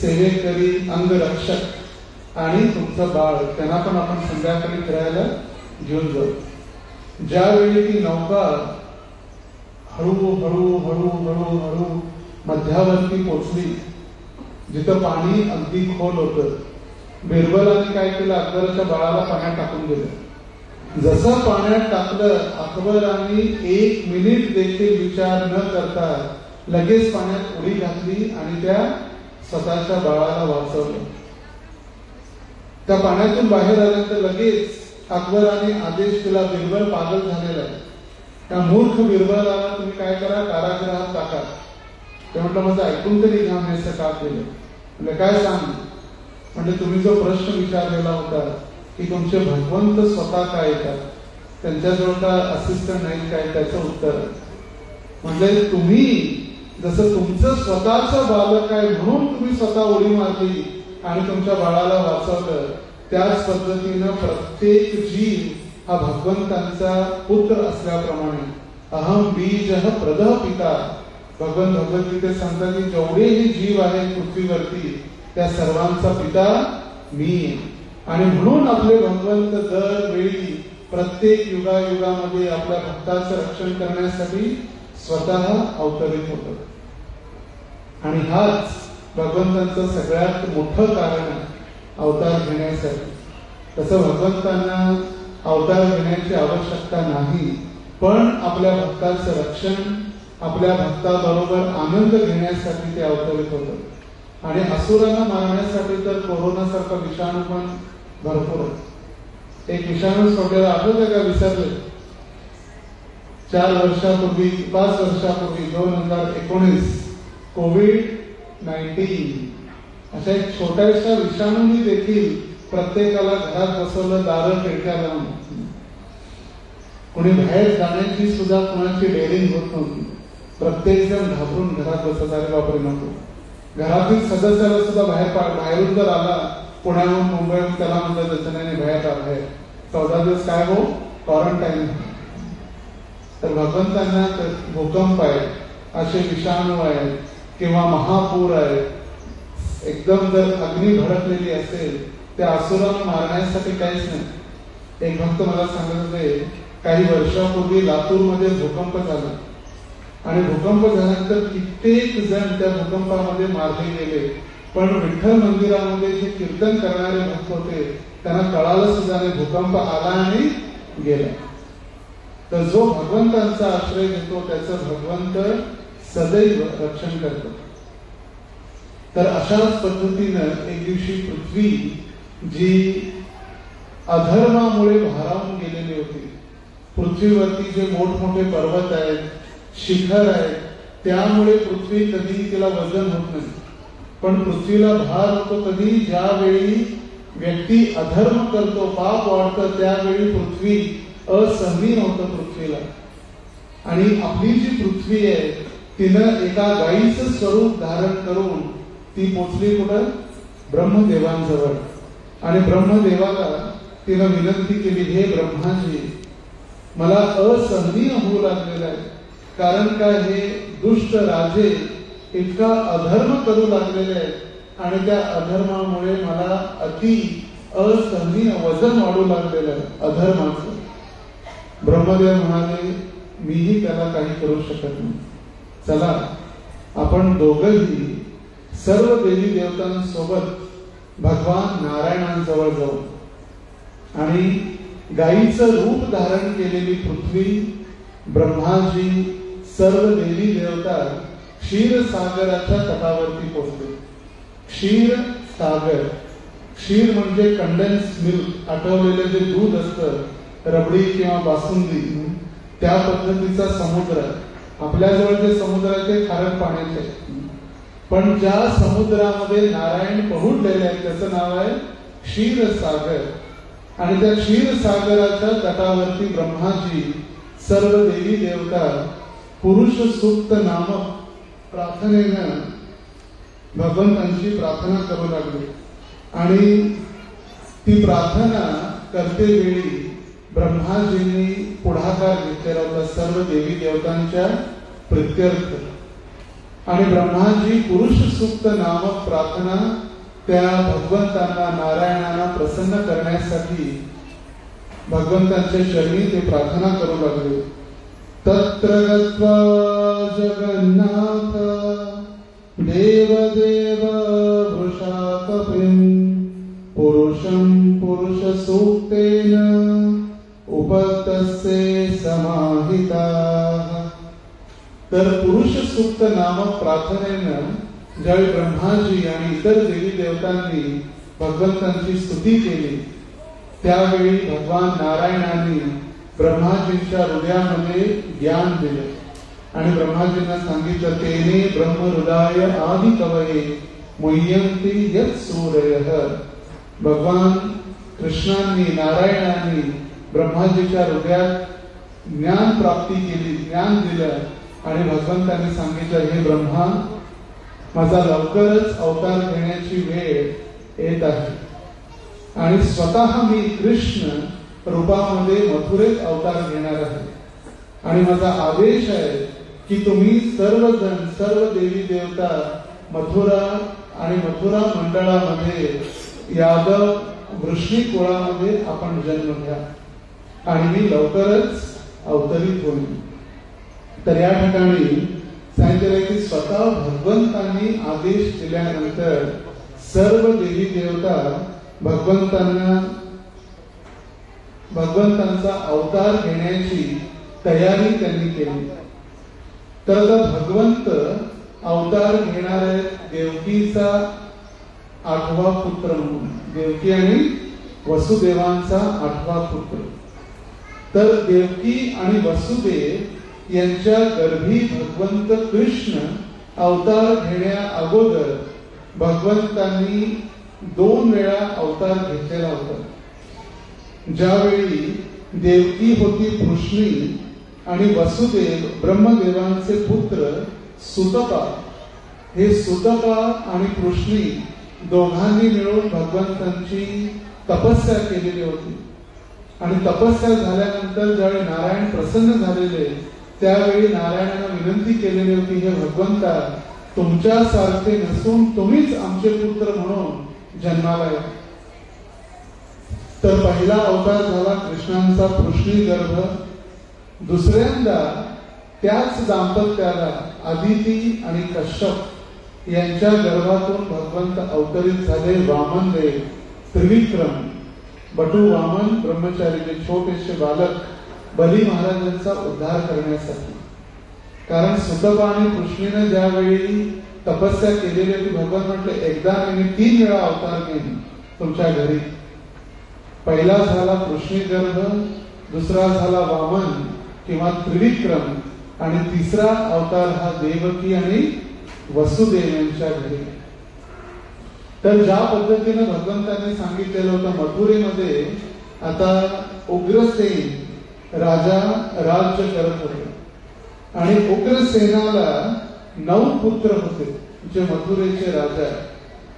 सेवेकरी, अंगरक्षक आणि तुमचं बाळ त्यांना पण आपण संध्याकाळी फिरायला घेऊन जाऊ. ज्यावेळी ती नौका हळूहळू हळूहळू हळू मध्यावरती पोचली, जिथं पाणी अगदी खोल होतं, बिरबलाने काय केलं, अकबराच्या बाळाला पाण्यात टाकून दिलं. जसं पाण्यात टाकलं, अकबरांनी 1 मिनिट देखील विचार न करता लगेच पाण्यात उडी घातली आणि त्या स्वतःच्या बाळाला वाचवलं. त्या पाण्यातून बाहेर आल्यानंतर लगेच अकबराने आदेश दिला, बिरबल पागल झालेला आहे, त्या मूर्ख बिरबलाला तुम्ही काय करा, कारागृहात टाका. ते म्हटलं माझं ऐकून तरी घ्या, मी असं का केलं? म्हणजे काय सांग? म्हणजे तुम्ही जो प्रश्न विचारलेला होता की तुमचे भगवंत स्वतः काय येतात, त्यांच्याजवळ काय असिस्टंट नाही काय, त्याचं उत्तर म्हणजे तुम्ही जसं तुमचं स्वतःचं बालक आहे म्हणून तुम्ही स्वतः उडी मारली आणि तुमच्या बाळाला वाचवलं, त्याच पद्धतीनं प्रत्येक जीव हा भगवंतांचा पुत्र असल्याप्रमाणे अहम बीजः प्रदः पिता, भगवान भगवद्गीतेत सांगतात की जेवढेही जीव आहेत पृथ्वीवरती त्या सर्वांचा पिता मी. आणि म्हणून आपले भगवंत दरवेळी प्रत्येक युगायुगामध्ये आपल्या भक्ताचं रक्षण करण्यासाठी स्वतः अवतरित होतात. आणि हाच भगवंतांचं सगळ्यात मोठं कारण आहे अवतार घेण्यासाठी. तसं भगवंतांना अवतार घेण्याची आवश्यकता नाही, पण आपल्या भक्ताचं रक्षण, आपल्या भक्ताबरोबर आनंद घेण्यासाठी ते अवतरित होतात. आणि असुरांना मारण्यासाठी तर कोरोनासारखा विषाणू पण भरपूर आहे. एक विषाणू सोडलेला आठवतं का? विसरले? 4 वर्षापूर्वी, 5 वर्षापूर्वी 2019 कोविड-19 अशा एक छोट्याशा विषाणूंनी देखील प्रत्येकाला घरात बसवलं, दारं खिडक्या लावून. कोणी बाहेर जाण्याची सुद्धा कोणाची डेअरिंग होत नव्हती. प्रत्येक जण घाबरून घरात बसत, अरे बापरे नको. घरातील सदस्याला सुद्धा बाहेरून जर आला, पुण्याहून मुंबईहून, त्याला म्हणलं त्याचं नाही बाहेर बाहेर 14 दिवस काय हो क्वारंटाईन. तर भगवंतांना भूकंप आहे, असे विषाणू आहेत किंवा महापूर आहेत, एकदम जर अग्नी भडकलेली असेल, त्या असुरांना मारण्यासाठी काहीच नाही. एक भक्त मला सांगत होते, काही वर्षापूर्वी लातूरमध्ये भूकंप झाला आणि भूकंप झाल्यानंतर कित्येक जण त्या भूकंपामध्ये मारले गेले, पण विठ्ठल मंदिरामध्ये जे कीर्तन करणारे भक्त होते त्यांना कळालं सुद्धा नाही, भूकंप आला आणि गेला. तर जो भगवंतांचा आश्रय घेतो त्याचं भगवंत सदैव रक्षण करतो. तर अशाच पद्धतीनं एक दिवशी पृथ्वी जी अधर्मामुळे भारावून गेलेली होती, पृथ्वीवरती जे मोठमोठे पर्वत आहेत, शिखर आहेत, त्यामुळे पृथ्वी कधी तिला वजन होत नाही. पण पृथ्वीला भार होतो कधी, ज्यावेळी व्यक्ती अधर्म करतो, पाप वाढतं, त्यावेळी पृथ्वी असहनीय होतं पृथ्वीला. आणि आपली जी पृथ्वी आहे तिनं एका गायीचं स्वरूप धारण करून ती पोचली कुठं? ब्रह्मदेवांजवळ. आणि ब्रह्मदेवाला तिनं विनंती केली, हे ब्रह्माजी, मला असहनीय होऊ लागलेलं आहे, कारण काय हे दुष्ट राजे इतका अधर्म करू लागलेले आहेत आणि त्या अधर्मामुळे मला अति असहनीय वजन वाढू लागलेलं आहे अधर्माचं. ब्रह्मदेव म्हणाले, मीही त्याला काही करू शकत नाही. चला आपण दोघंही सर्व देवी देवतांसोबत भगवान नारायणांजवळ जाऊ. आणि गायीचं रूप धारण केलेली पृथ्वी, ब्रह्माजी, सर्व देवी देवता क्षीरसागराच्या तटावरती पोहोचले. क्षीर सागर, क्षीर म्हणजे कंडेन्स मिल्क, आटवलेलं जे दूध असतं, रबडी किंवा बासुंदी, त्या पद्धतीचा समुद्र. आपल्याजवळ जे समुद्र आहे ते खारट पाण्याचे, पण ज्या समुद्रामध्ये नारायण पहुडलेले आहेत त्याचं नाव आहे क्षीरसागर. आणि त्या क्षीरसागराच्या तटावरती ब्रह्माजी सर्व देवी देवता पुरुष सूक्त नामक प्रार्थनेनं भगवंतांची प्रार्थना करू लागले. आणि ती प्रार्थना करते वेळी ब्रह्माजींनी पुढाकार घेतलेला होता सर्व देवी देवतांच्या प्रित्यर्थ. आणि ब्रह्माजी पुरुष सूक्त नामक प्रार्थना त्या भगवंतांना, नारायणांना प्रसन्न करण्यासाठी भगवंतांच्या चरणी ते प्रार्थना करू लागले. तत्र गत्वा जगन्नाथ देवदेव वृषा कपिं पुरुषं पुरुष सूक्तेन उपतस्ये समाहिताः. तर पुरुष सूक्त नामक प्रार्थनेनं ज्यावेळी ब्रह्माजी आणि इतर देवी देवतांनी भगवंतांची स्तुती केली, त्यावेळी भगवान नारायणांनी ब्रह्माजींच्या हृदयामध्ये ज्ञान दिले आणि ब्रह्माजींना सांगितलं, तेने ब्रह्महृदय आदि कवये मुह्यन्ति यत् सूरयः. भगवान कृष्णांनी, नारायणांनी ब्रह्माजीच्या हृदयात ज्ञान प्राप्ती केली, ज्ञान दिलं आणि भगवंतांनी सांगितलं, हे ब्रह्मा, माझा लवकरच अवतार घेण्याची वेळ येत आहे आणि स्वतः मी कृष्ण रूपामध्ये मथुरेत अवतार घेणार आहे. आणि माझा आदेश आहे की तुम्ही सर्वजण, सर्व देवी देवता मथुरा आणि मथुरा मंडळामध्ये, यादव वृष्णी कुळामध्ये आपण जन्म घ्या आणि मी लवकरच अवतरित होईल. तर या ठिकाणी सांगितलं की स्वतः भगवंतांनी आदेश दिल्यानंतर सर्व देवी देवता भगवंतांचा अवतार घेण्याची तयारी त्यांनी केली. तर आता भगवंत अवतार घेणार आहे देवकीचा 8वा पुत्र म्हणून, देवकी आणि वसुदेवांचा 8वा पुत्र. तर देवकी आणि वसुदेव यांच्या गर्भी भगवंत कृष्ण अवतार घेण्या अगोदर भगवंतांनी 2 वेळा अवतार घेतलेला होता. ज्यावेळी देवकी होती पृष्णी आणि वसुदेव ब्रह्मदेवांचे पुत्र सुतपा. हे सुतपा आणि पृष्णी दोघांनी मिळून भगवंतांची तपस्या केलेली होती. आणि तपस्या झाल्यानंतर ज्यावेळी नारायण प्रसन्न झालेले, त्यावेळी नारायणाने विनंती केलेली होती, हे भगवंता, तुमच्यासारखे नसून तुम्हीच आमचे पुत्र म्हणून जन्माला या. तर पहिला अवतार झाला कृष्णांचा पृष्णी गर्भ. दुसऱ्यांदा त्याच दाम्पत्याला आदिती आणि कश्यप यांच्या गर्भातून भगवंत अवतरित झाले वामन देव, त्रिविक्रम. बटू वामन ब्रह्मचारीचे छोटेसे बालक बली महाराजांचा उद्धार करण्यासाठी. कारण सुतपा आणि पृष्णीने ज्यावेळी तपस्या केलेली होती, भगवान म्हटले, एकदा मी 3 वेळा अवतार घेईन तुमच्या घरी. पहिला झाला पृष्णी गर्भ, दुसरा झाला वामन किंवा त्रिविक्रम आणि तिसरा अवतार हा देवकी आणि वसुदेव यांच्या घरी. तर ज्या पद्धतीने भगवंतांनी सांगितलेलं होतं, मथुरेमध्ये आता उग्रसेन राजा राज्य करत होते आणि उग्रसेनाला 9 पुत्र होते जे मथुरेचे राजा.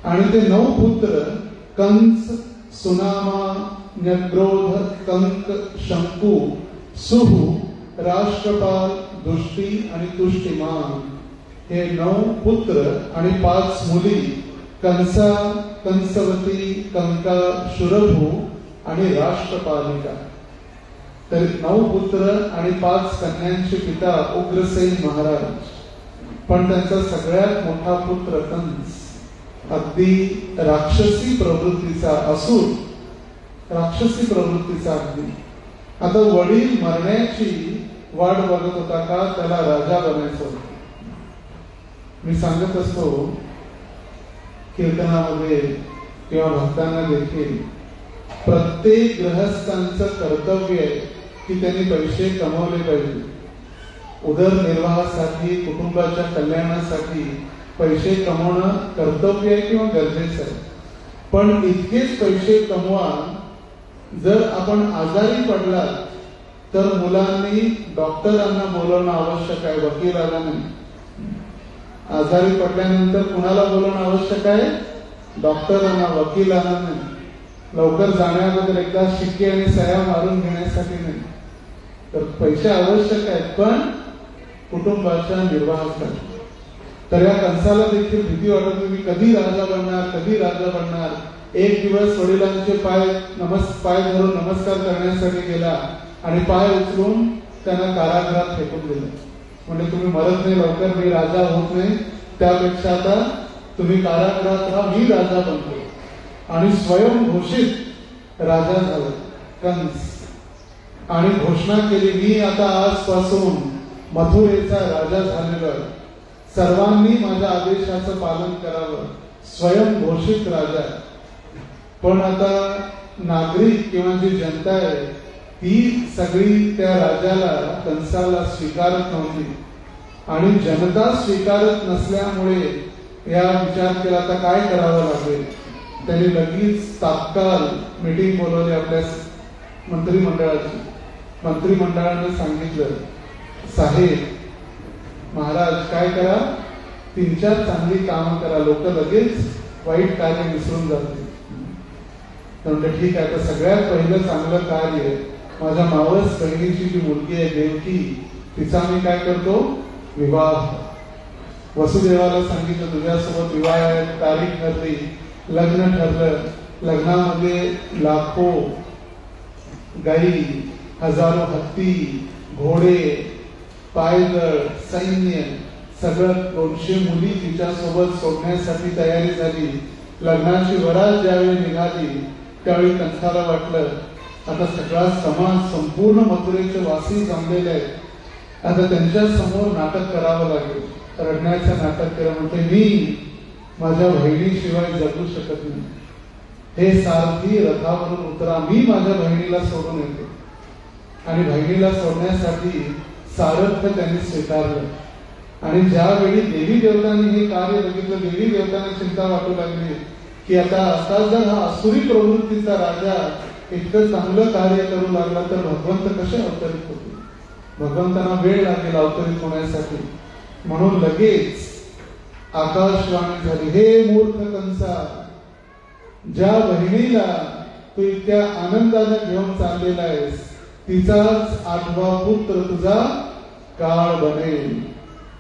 आणि ते 9 पुत्र कंस, सुनामा, न्यग्रोध, कंक, शंकू, सुहू, राष्ट्रपाल, दुष्टी आणि तुष्टिमान हे 9 पुत्र आणि 5 मुली, कंसा, कंसवती, कंका, शुरभू आणि राष्ट्रपालिका. तर 9 पुत्र आणि 5 कन्यांचे पिता उग्रसेन महाराज. पण त्यांचा सगळ्यात मोठा पुत्र कंस अगदी राक्षसी प्रवृत्तीचा, असुर, राक्षसी प्रवृत्तीचा अगदी. आता वडील मरण्याची वाट बघत होता का त्याला राजा बनायचं होतं. मी सांगत असतो कीर्तनामध्ये किंवा भक्तांना देखील, प्रत्येक गृहस्थांचं कर्तव्य आहे की त्यांनी पैसे कमवले पाहिजे. उदरनिर्वाहासाठी, कुटुंबाच्या कल्याणासाठी पैसे कमवणं कर्तव्य आहे किंवा गरजेचं आहे. पण इतकेच पैसे कमवा, जर आपण आजारी पडला तर मुलांनी डॉक्टरांना बोलवणं आवश्यक आहे, वकिलाला नाही. आजारी पडल्यानंतर कुणाला बोलवणं आवश्यक आहे? डॉक्टरांना, वकिलांना नाही. लवकर जाण्याबद्दल एकदा शिक्के आणि सह्या मारून घेण्यासाठी नाही. तर पैसे आवश्यक आहेत, पण कुटुंबाच्या निर्वाहासाठी. तर या कंसाला देखील भीती वाटत होती, कधी राजा बनणार, कधी राजा बनणार. एक दिवस वडिलांचे पाय धरून नमस्कार करण्यासाठी गेला आणि पाय उचलून त्यांना कारागृहात फेकून दिलं. म्हणजे तुम्ही मरत नाही लवकर, मी राजा होत नाही, त्यापेक्षा आता तुम्ही कारागृहात राहा, मी राजा बनतो. आणि स्वयंघोषित राजा झाला कंस. आणि घोषणा केली, मी आता आजपासून मथुरेचा राजा झालेलो आहे, सर्वांनी माझ्या आदेशाचं पालन करावं. स्वयंघोषित राजा. पण आता नागरिक किंवा जी जनता आहे ती सगळी त्या राजाला, कंसाला स्वीकारत नव्हती. आणि जनता स्वीकारत नसल्यामुळे या विचार केला आता काय करावं लागेल. त्यांनी लगेच तात्काळ मीटिंग बोलवली आपल्या मंत्रिमंडळाची. मंत्रिमंडळाने सांगितलं, साहेब महाराज काय करा, 3-4 चांगली कामं करा, लोक लगेच वाईट कार्य विसरून जातील. म्हणजे ठीक आहे, तर सगळ्यात पहिलं चांगलं कार्य, माझ्या मावस बहिणीची जी मुलगी आहे देवकी, तिचा मी काय करतो, विवाह. वसुदेवाला सांगितलं तुझ्यासोबत विवाह आहे, तारीख ठरली, लग्न ठरलं. लग्नामध्ये लाखो गाई, हजारो हत्ती, घोडे, पायदळ, सैन्य, सगळं 200 मुली तिच्यासोबत सोडण्यासाठी तयारी झाली. लग्नाची वरात ज्यावेळी निघाली त्यावेळी कंसाला वाटलं आता सगळा समाज, संपूर्ण मथुरेचे वासी जमलेले आहेत, आता त्यांच्या समोर नाटक करावं लागेल. रडण्याचं नाटक केलं. म्हणते मी माझ्या बहिणीशिवाय जगू शकत नाही, हे सारथी रथावरून उतरा, मी माझ्या बहिणीला सोडून येते. आणि बहिणीला सोडण्यासाठी सारथ्य त्यांनी स्वीकारलं. आणि ज्यावेळी देवी देवतांनी हे कार्य बघितलं, देवी देवतांना चिंता वाटू लागली की आता जर हा असुरी प्रवृत्तीचा राजा इतकं चांगलं कार्य करू लागला तर भगवंत कसे अवतरित होते. भगवंतांना वेळ लागेल अवतरित होण्यासाठी. म्हणून लगेच आकाशवाणी झाली, हे मूर्ख कंसा, ज्या बहिणीला तू इतक्या आनंदाने घेऊन चाललेला आहेस तिचाच 8वा पुत्र तुझा काळ बनेल.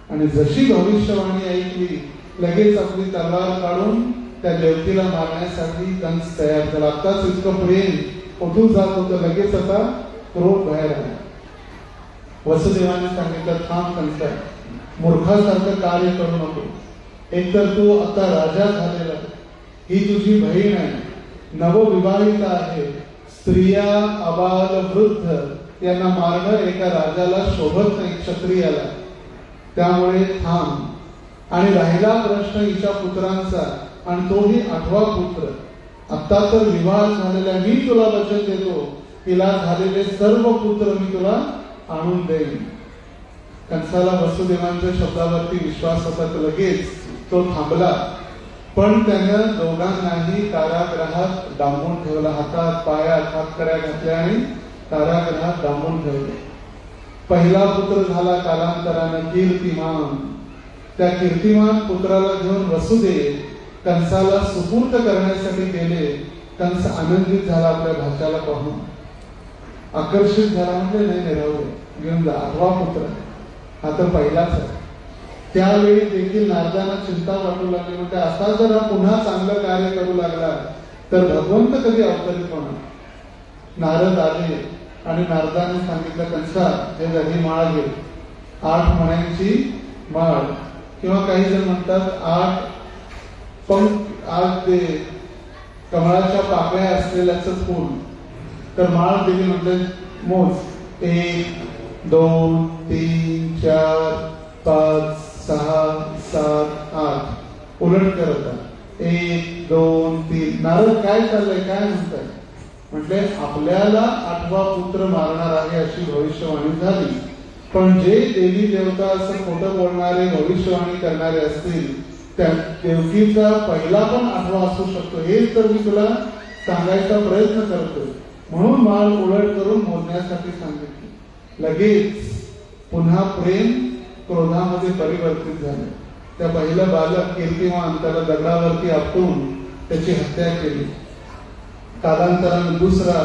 आणि जशी भविष्यवाणी ऐकली लगेच आपली तलवार काढून त्या देवकीला मारण्यासाठी कंस तयार झाला. आताच इतकं प्रेम उठून जात होतं, लगेच आता क्रोध बाहेर आला. वसुदेवाने सांगितलं, थांब कंसा, मूर्खासारखं कार्य करू नको. एकतर तू आता राजा झालेला, ही तुझी बहीण आहे, नवविवाहिता आहे, स्त्रिया, अबाल, वृद्ध यांना मारणं एका राजाला शोभत नाही, क्षत्रियाला. त्यामुळे थांब. आणि राहिला प्रश्न हिच्या पुत्रांचा, आणि तोही 8वा पुत्र. आता तर विवाह झालेला, मी तुला वचन देतो, तिला झालेले सर्व पुत्र मी तुला आणून देईन. कंसाला वसुदेवांच्या शब्दावरती विश्वास होता, तर लगेच तो थांबला. पण त्यानं दोघांनाही कारागृहात डांबून ठेवला. हातात पायात हातकड्या घातल्या आणि कारागृहात डांबून ठेवले. पहिला पुत्र झाला कालांतरानं कीर्तिमान. त्या कीर्तिमान पुत्राला घेऊन वसुदेव कंसाला सुपूर्त करण्यासाठी गेले. कंस आनंदित झाला आपल्या भाच्याला पाहून, आकर्षित झाला. म्हणजे नाही राहू दे, घेऊन जा, 8वा पुत्र, हा तर पहिलाच आहे. त्यावेळी देखील नारदांना चिंता वाटू लागली. म्हणजे असा जर हा पुन्हा चांगलं कार्य करू लागला तर भगवंत कधी अवतरित होणार. नारद आले आणि नारदाने सांगितलं, कंसा हे घरी माळ घे, 8 मण्यांची माळ, किंवा काही जण म्हणतात 8 ते कमळाच्या पाकळ्या असलेल्याच फूल. तर माळ दिली. म्हणजे मोज, 1 2 3 4 5 6, 7, 8 उलट करता 1, 2, 3. नारद काय चाललंय, काय म्हणताय? म्हटले आपल्याला 8वा पुत्र मारणार आहे अशी भविष्यवाणी झाली, पण जे देवी देवता असं खोटं बोलणारे भविष्यवाणी करणारे असतील त्या देवकीचा पहिला पण 8वा असू शकतो, हेच तर मी तुला सांगायचा प्रयत्न करतोय. म्हणून माळ उलट करून मोजण्यासाठी सांगितले. लगेच पुन्हा प्रेम क्रोधामध्ये परिवर्तित झाले. त्या पहिलं बालक कीर्तिमान त्याला दगडावरती आपटून त्याची हत्या केली. कालांतराने 2रा,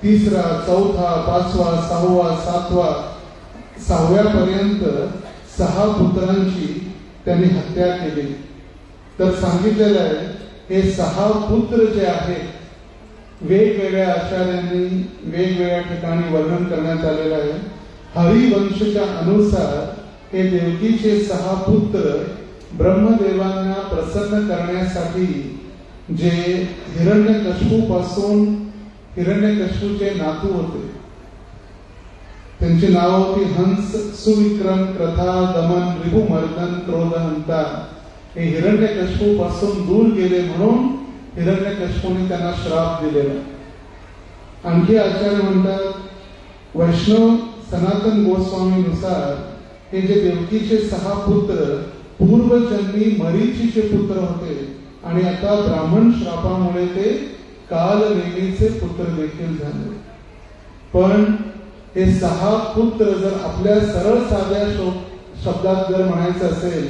3रा, 4था, 5वा, 6वा, 7वा, 6व्यापर्यंत 6 पुत्रांची त्यांनी हत्या केली. तर सांगितलेलं आहे हे 6 पुत्र जे आहेत वेगवेगळ्या आचार्यांनी वेगवेगळ्या ठिकाणी वर्णन करण्यात आलेलं आहे. हरिवंशच्या अनुसार हे देवकीचे 6 पुत्र ब्रह्मदेवांना प्रसन्न करण्यासाठी जे हिरण्यकश्यपूपासून हिरण्यकश्यपूचे नातू होते, त्यांची नाव होती हंस, सुविक्रम, क्रथा, दमन, रिपुमर्दन, क्रोधहंता. हे हिरण्यकश्यपूपासून दूर गेले म्हणून हिरण्यकश्यपूने त्यांना श्राप दिलेला. आणखी आचार्य म्हणतात वैष्णव सनातन गोस्वामीनुसार हे जे देवकीचे 6 पुत्र पूर्वजन्मी मरीचीचे पुत्र होते आणि आता ब्राह्मण श्रापामुळे ते कालनेमीचे पुत्र देखील झाले. पण हे 6 पुत्र जर आपल्या सरळ साध्या शब्दात जर म्हणायचं असेल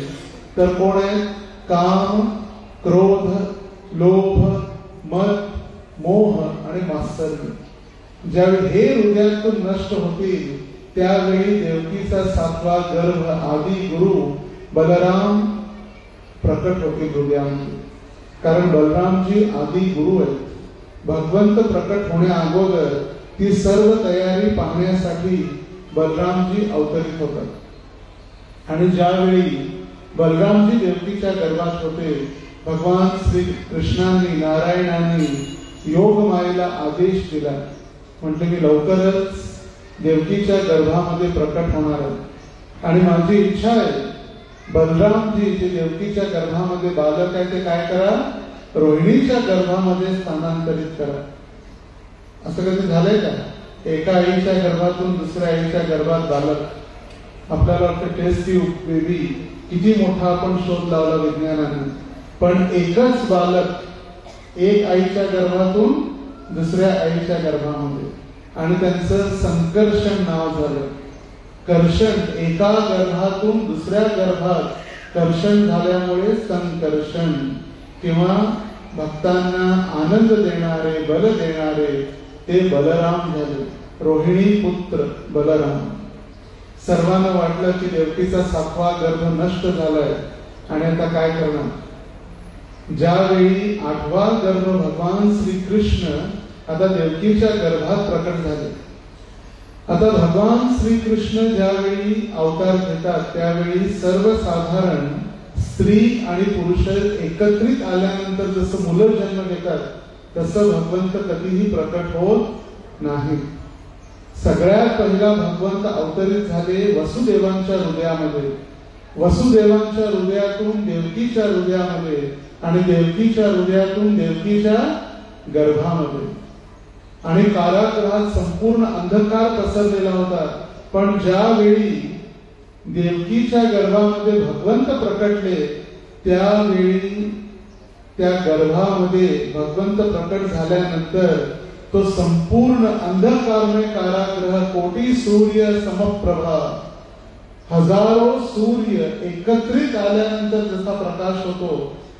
तर कोण आहे? काम, क्रोध, लोभ, मद, मोह आणि मात्सर्य. ज्यावेळी हे हृदयातून नष्ट होतील त्यावेळी देवकीचा 7वा गर्भ आदि गुरु बलराम प्रकट होतील हृदयामध्ये. कारण बलरामजी आदि गुरु आहेत. भगवंत प्रकट होण्या अगोदर ती सर्व तयारी पाहण्यासाठी बलरामजी अवतरित होतात. आणि ज्यावेळी बलरामजी देवकीच्या गर्भात होते भगवान श्री कृष्णांनी नारायणांनी योग मायेला आदेश दिला. म्हटले मी लवकरच देवकीच्या गर्भामध्ये प्रकट होणार आहे आणि माझी इच्छा आहे बलरामजी जे देवकीच्या गर्भामध्ये बालक आहे ते काय करा, रोहिणीच्या गर्भामध्ये स्थानांतरित करा. असं कधी झालंय का? एका आईच्या गर्भातून दुसऱ्या आईच्या गर्भात बालक. आपल्याला वाटतं टेस्ट ट्यूब बेबी किती मोठा आपण शोध लावला विज्ञानाने, पण एकच बालक एक आईच्या गर्भातून दुसऱ्या आईच्या गर्भामध्ये आणि त्यांचं संकर्षण नाव झालं. कर्षण, एका गर्भातून दुसऱ्या गर्भात कर्षण झाल्यामुळे संकर्षण किंवा भक्तांना आनंद देणारे बल देणारे ते बलराम झाले. रोहिणी पुत्र बलराम. सर्वांना वाटलं की देवकीचा 7वा गर्भ नष्ट झालाय आणि आता काय करणार. ज्यावेळी 8वा गर्भ भगवान श्रीकृष्ण आता देवकीच्या गर्भात प्रकट झाले. आता भगवान श्रीकृष्ण ज्यावेळी अवतार घेतात त्यावेळी सर्वसाधारण स्त्री आणि पुरुष एकत्रित आल्यानंतर जसं मुलं जन्म घेतात तसं भगवंत कधीही प्रकट होत नाही. सगळ्यात पहिला भगवंत अवतरित झाले वसुदेवांच्या हृदयामध्ये. वसुदेवांच्या हृदयातून देवकीच्या हृदयामध्ये आणि देवकीच्या हृदयातून देवकीच्या गर्भामध्ये. आणि कारागृहात संपूर्ण अंधकार पसरलेला होता. पण ज्यावेळी देवकीच्या गर्भामध्ये भगवंत प्रकटले त्यावेळी त्या गर्भामध्ये भगवंत प्रकट झाल्यानंतर तो संपूर्ण अंधकारमय कारागृह, कोटी सूर्य समप्रभा, हजारो सूर्य एकत्रित आल्यानंतर जसा प्रकाश होतो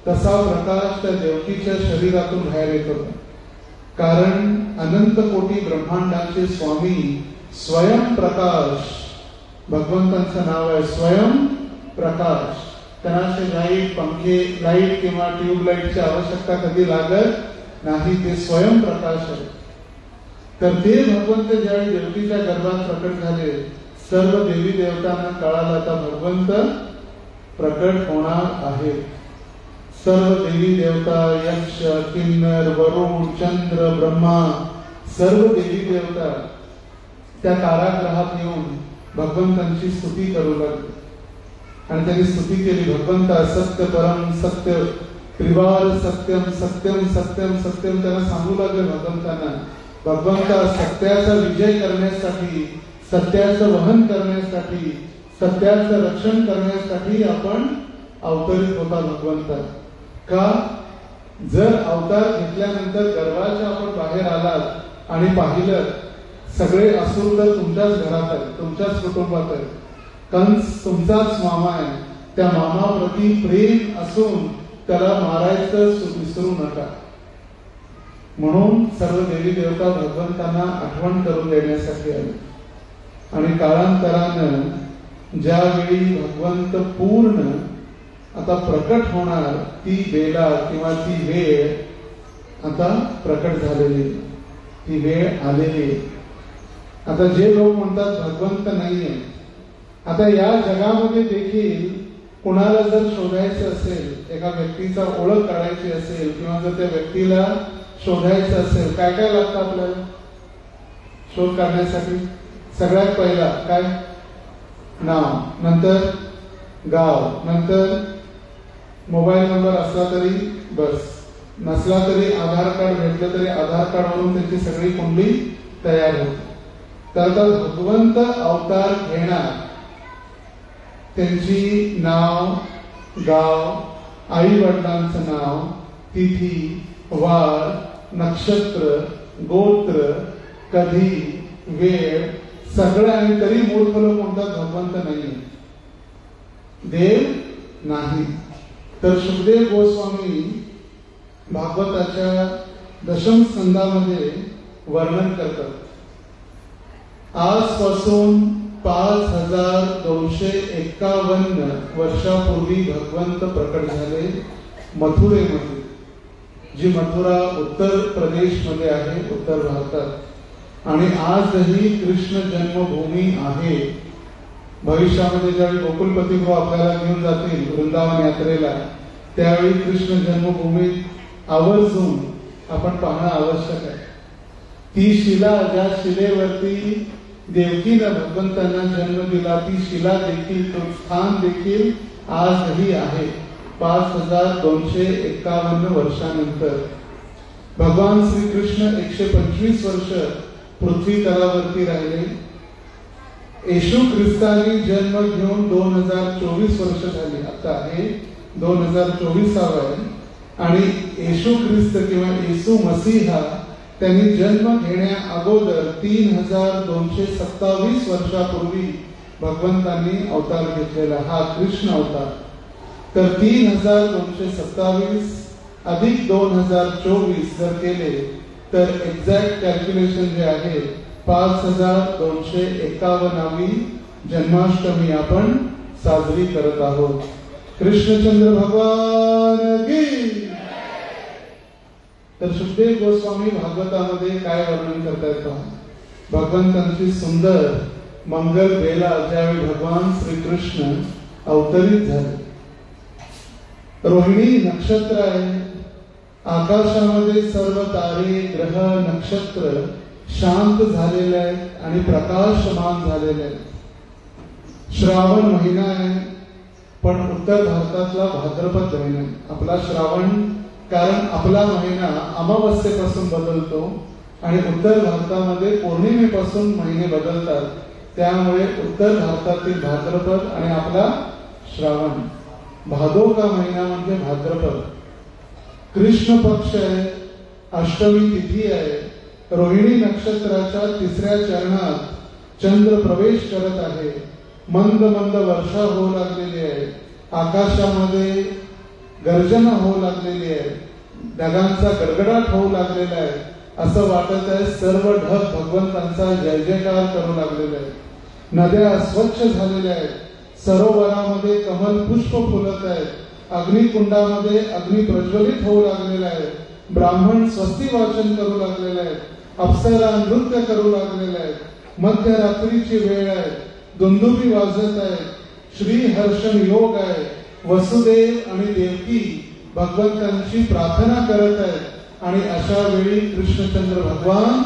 तसा प्रकाश त्या देवकीच्या शरीरातून बाहेर येत होता. कारण अनंत कोटी ब्रह्मांडाचे स्वामी स्वयं प्रकाश, भगवंतांचं नाव आहे स्वयं प्रकाश. त्यांना लाईट, पंखे, लाईट किंवा ट्यूबलाईटची आवश्यकता कधी लागत नाही. ते स्वयं प्रकाश आहे. तर ते भगवंत ज्यावेळी देवकीच्या गर्भात प्रकट झाले सर्व देवी देवतांना कळालं आता भगवंत प्रकट होणार आहे. सर्व देवी देवता, यक्ष, किन्नर, वरुण, चंद्र, ब्रह्मा सर्व देवी देवता त्या कारागृहात येऊन भगवंतांची स्तुती करू लागले. आणि त्यांनी स्तुती केली, भगवंता सत्य परम सत्य त्रिवार सत्यम सत्यम सत्यम सत्यम. त्यांना सांगू लागले भगवंतांना, भगवंता सत्याचा विजय करण्यासाठी, सत्याचं वहन करण्यासाठी, सत्याचं रक्षण करण्यासाठी आपण अवतरित होता भगवंता. का? जर अवतार घेतल्यानंतर गर्भाच्या आपण बाहेर आलात आणि पाहिलं सगळे असुर तर तुमच्याच घरात आहेत, तुमच्याच कुटुंबात आहेत. कंस तुमचाच मामा आहे. त्या मामाप्रती प्रेम असून त्याला मारायचं विसरू नका. म्हणून सर्व देवी देवता भगवंतांना आठवण करून देण्यासाठी आले. आणि काळांतरानं ज्यावेळी भगवंत पूर्ण आता प्रकट होणार, ती बेला किंवा ती वेळ आता प्रकट झालेली, ती वेळ आलेली. आता जे लोक म्हणतात भगवंत नाहीये, आता या जगामध्ये देखील कुणाला जर शोधायचं असेल, एका व्यक्तीचा ओळख काढायची असेल किंवा जर त्या व्यक्तीला शोधायचं असेल, काय काय लागतं आपल्याला शोध काढण्यासाठी? सगळ्यात पहिला काय? नाव, नंतर गाव, नंतर मोबाईल नंबर असला तरी बस, नसला तरी आधार कार्ड भेटलं तरी आधार कार्डवरून त्यांची सगळी कुंडली तयार होते. तर भगवंत अवतार घेणार, त्यांची नाव, गाव, आई वडिलांचं नाव, तिथी, वार, नक्षत्र, गोत्र, कधी, वेळ सगळं आहे. तरी मूर्ख लोक म्हणतात भगवंत नाही, देव नाही. तर सुखदेव गोस्वामी भागवताच्या दशम स्कंदामध्ये वर्णन करतात. आजपासून 5251 वर्षापूर्वी भगवंत प्रकट झाले मथुरेमध्ये, जी मथुरा उत्तर प्रदेशमध्ये आहे, उत्तर भारतात. आणि आजही कृष्ण जन्मभूमी आहे. भविष्यामध्ये ज्यावेळी गोकुलपती प्रभू आपल्याला घेऊन जातील वृंदावन यात्रेला, त्यावेळी कृष्ण जन्मभूमीत आवर्जून आपण पाहणं आवश्यक आहे. ती शिला, ज्या शिलेवरती देवकीनं भगवंतांना जन्म दिला, ती शिला देखील, तो स्थान देखील आजही आहे. 5251 वर्षानंतर भगवान श्रीकृष्ण 125 वर्ष पृथ्वी तलावरती राहिले. येशू ख्रिस्तानी जन्म घेऊन 2024 वर्ष झाली. आता आहे 2024 आहे. आणि येशू ख्रिस्त किंवा येशू मसीहा त्यांनी जन्म घेण्या अगोदर 3227 वर्षापूर्वी भगवंतांनी अवतार घेतलेला हा कृष्ण अवतार. तर 3227 अधिक 2024 जर केले तर एक्झॅक्ट कॅल्क्युलेशन जे आहे 5251वी जन्माष्टमी आपण साजरी करत आहोत. कृष्णचंद्र भगवान की. तर सुखदेव गोस्वामी भागवतामध्ये काय वर्णन करतायत? भगवंतांची सुंदर मंगल बेला ज्यावेळी भगवान श्रीकृष्ण अवतरित झाले. रोहिणी नक्षत्र आहे. आकाशामध्ये सर्व तारे, ग्रह, नक्षत्र शांत झालेले आहेत आणि प्रकाशमान झालेले आहेत. श्रावण महिना आहे, पण उत्तर भारतातला भाद्रपद महिना आहे. आपला श्रावण, कारण आपला महिना अमावस्येपासून बदलतो आणि उत्तर भारतामध्ये पौर्णिमेपासून महिने बदलतात. त्यामुळे उत्तर भारतातील भाद्रपद आणि आपला श्रावण. भादो का महिना म्हणजे भाद्रपद. कृष्ण पक्ष आहे, अष्टमी तिथी आहे. रोहिणी नक्षत्राच्या 3ऱ्या चरणात चंद्र प्रवेश करत आहे. मंद मंद वर्षा होऊ लागलेली आहे. आकाशामध्ये गर्जना होऊ लागलेली आहे. ढगांचा गडगडाट होऊ लागलेला आहे. असं वाटत आहे सर्व ढग भगवंतांचा जय जयकार करू लागलेले आहेत. नद्या स्वच्छ झालेल्या आहेत. सरोवरामध्ये कमल पुष्प फुलत आहेत. अग्निकुंडामध्ये अग्नी प्रज्वलित होऊ लागलेला आहे. ब्राह्मण स्वस्ती वाचन करू लागलेले आहेत. अप्सरा नृत्य करू लागलेले आहेत. मध्यरात्रीची वेळ आहे. दुंदुभी वाजत आहे. श्री हर्षण योग आहे. वसुदेव आणि देवकी भगवंतांची प्रार्थना करत आहेत. आणि अशा वेळी कृष्णचंद्र भगवान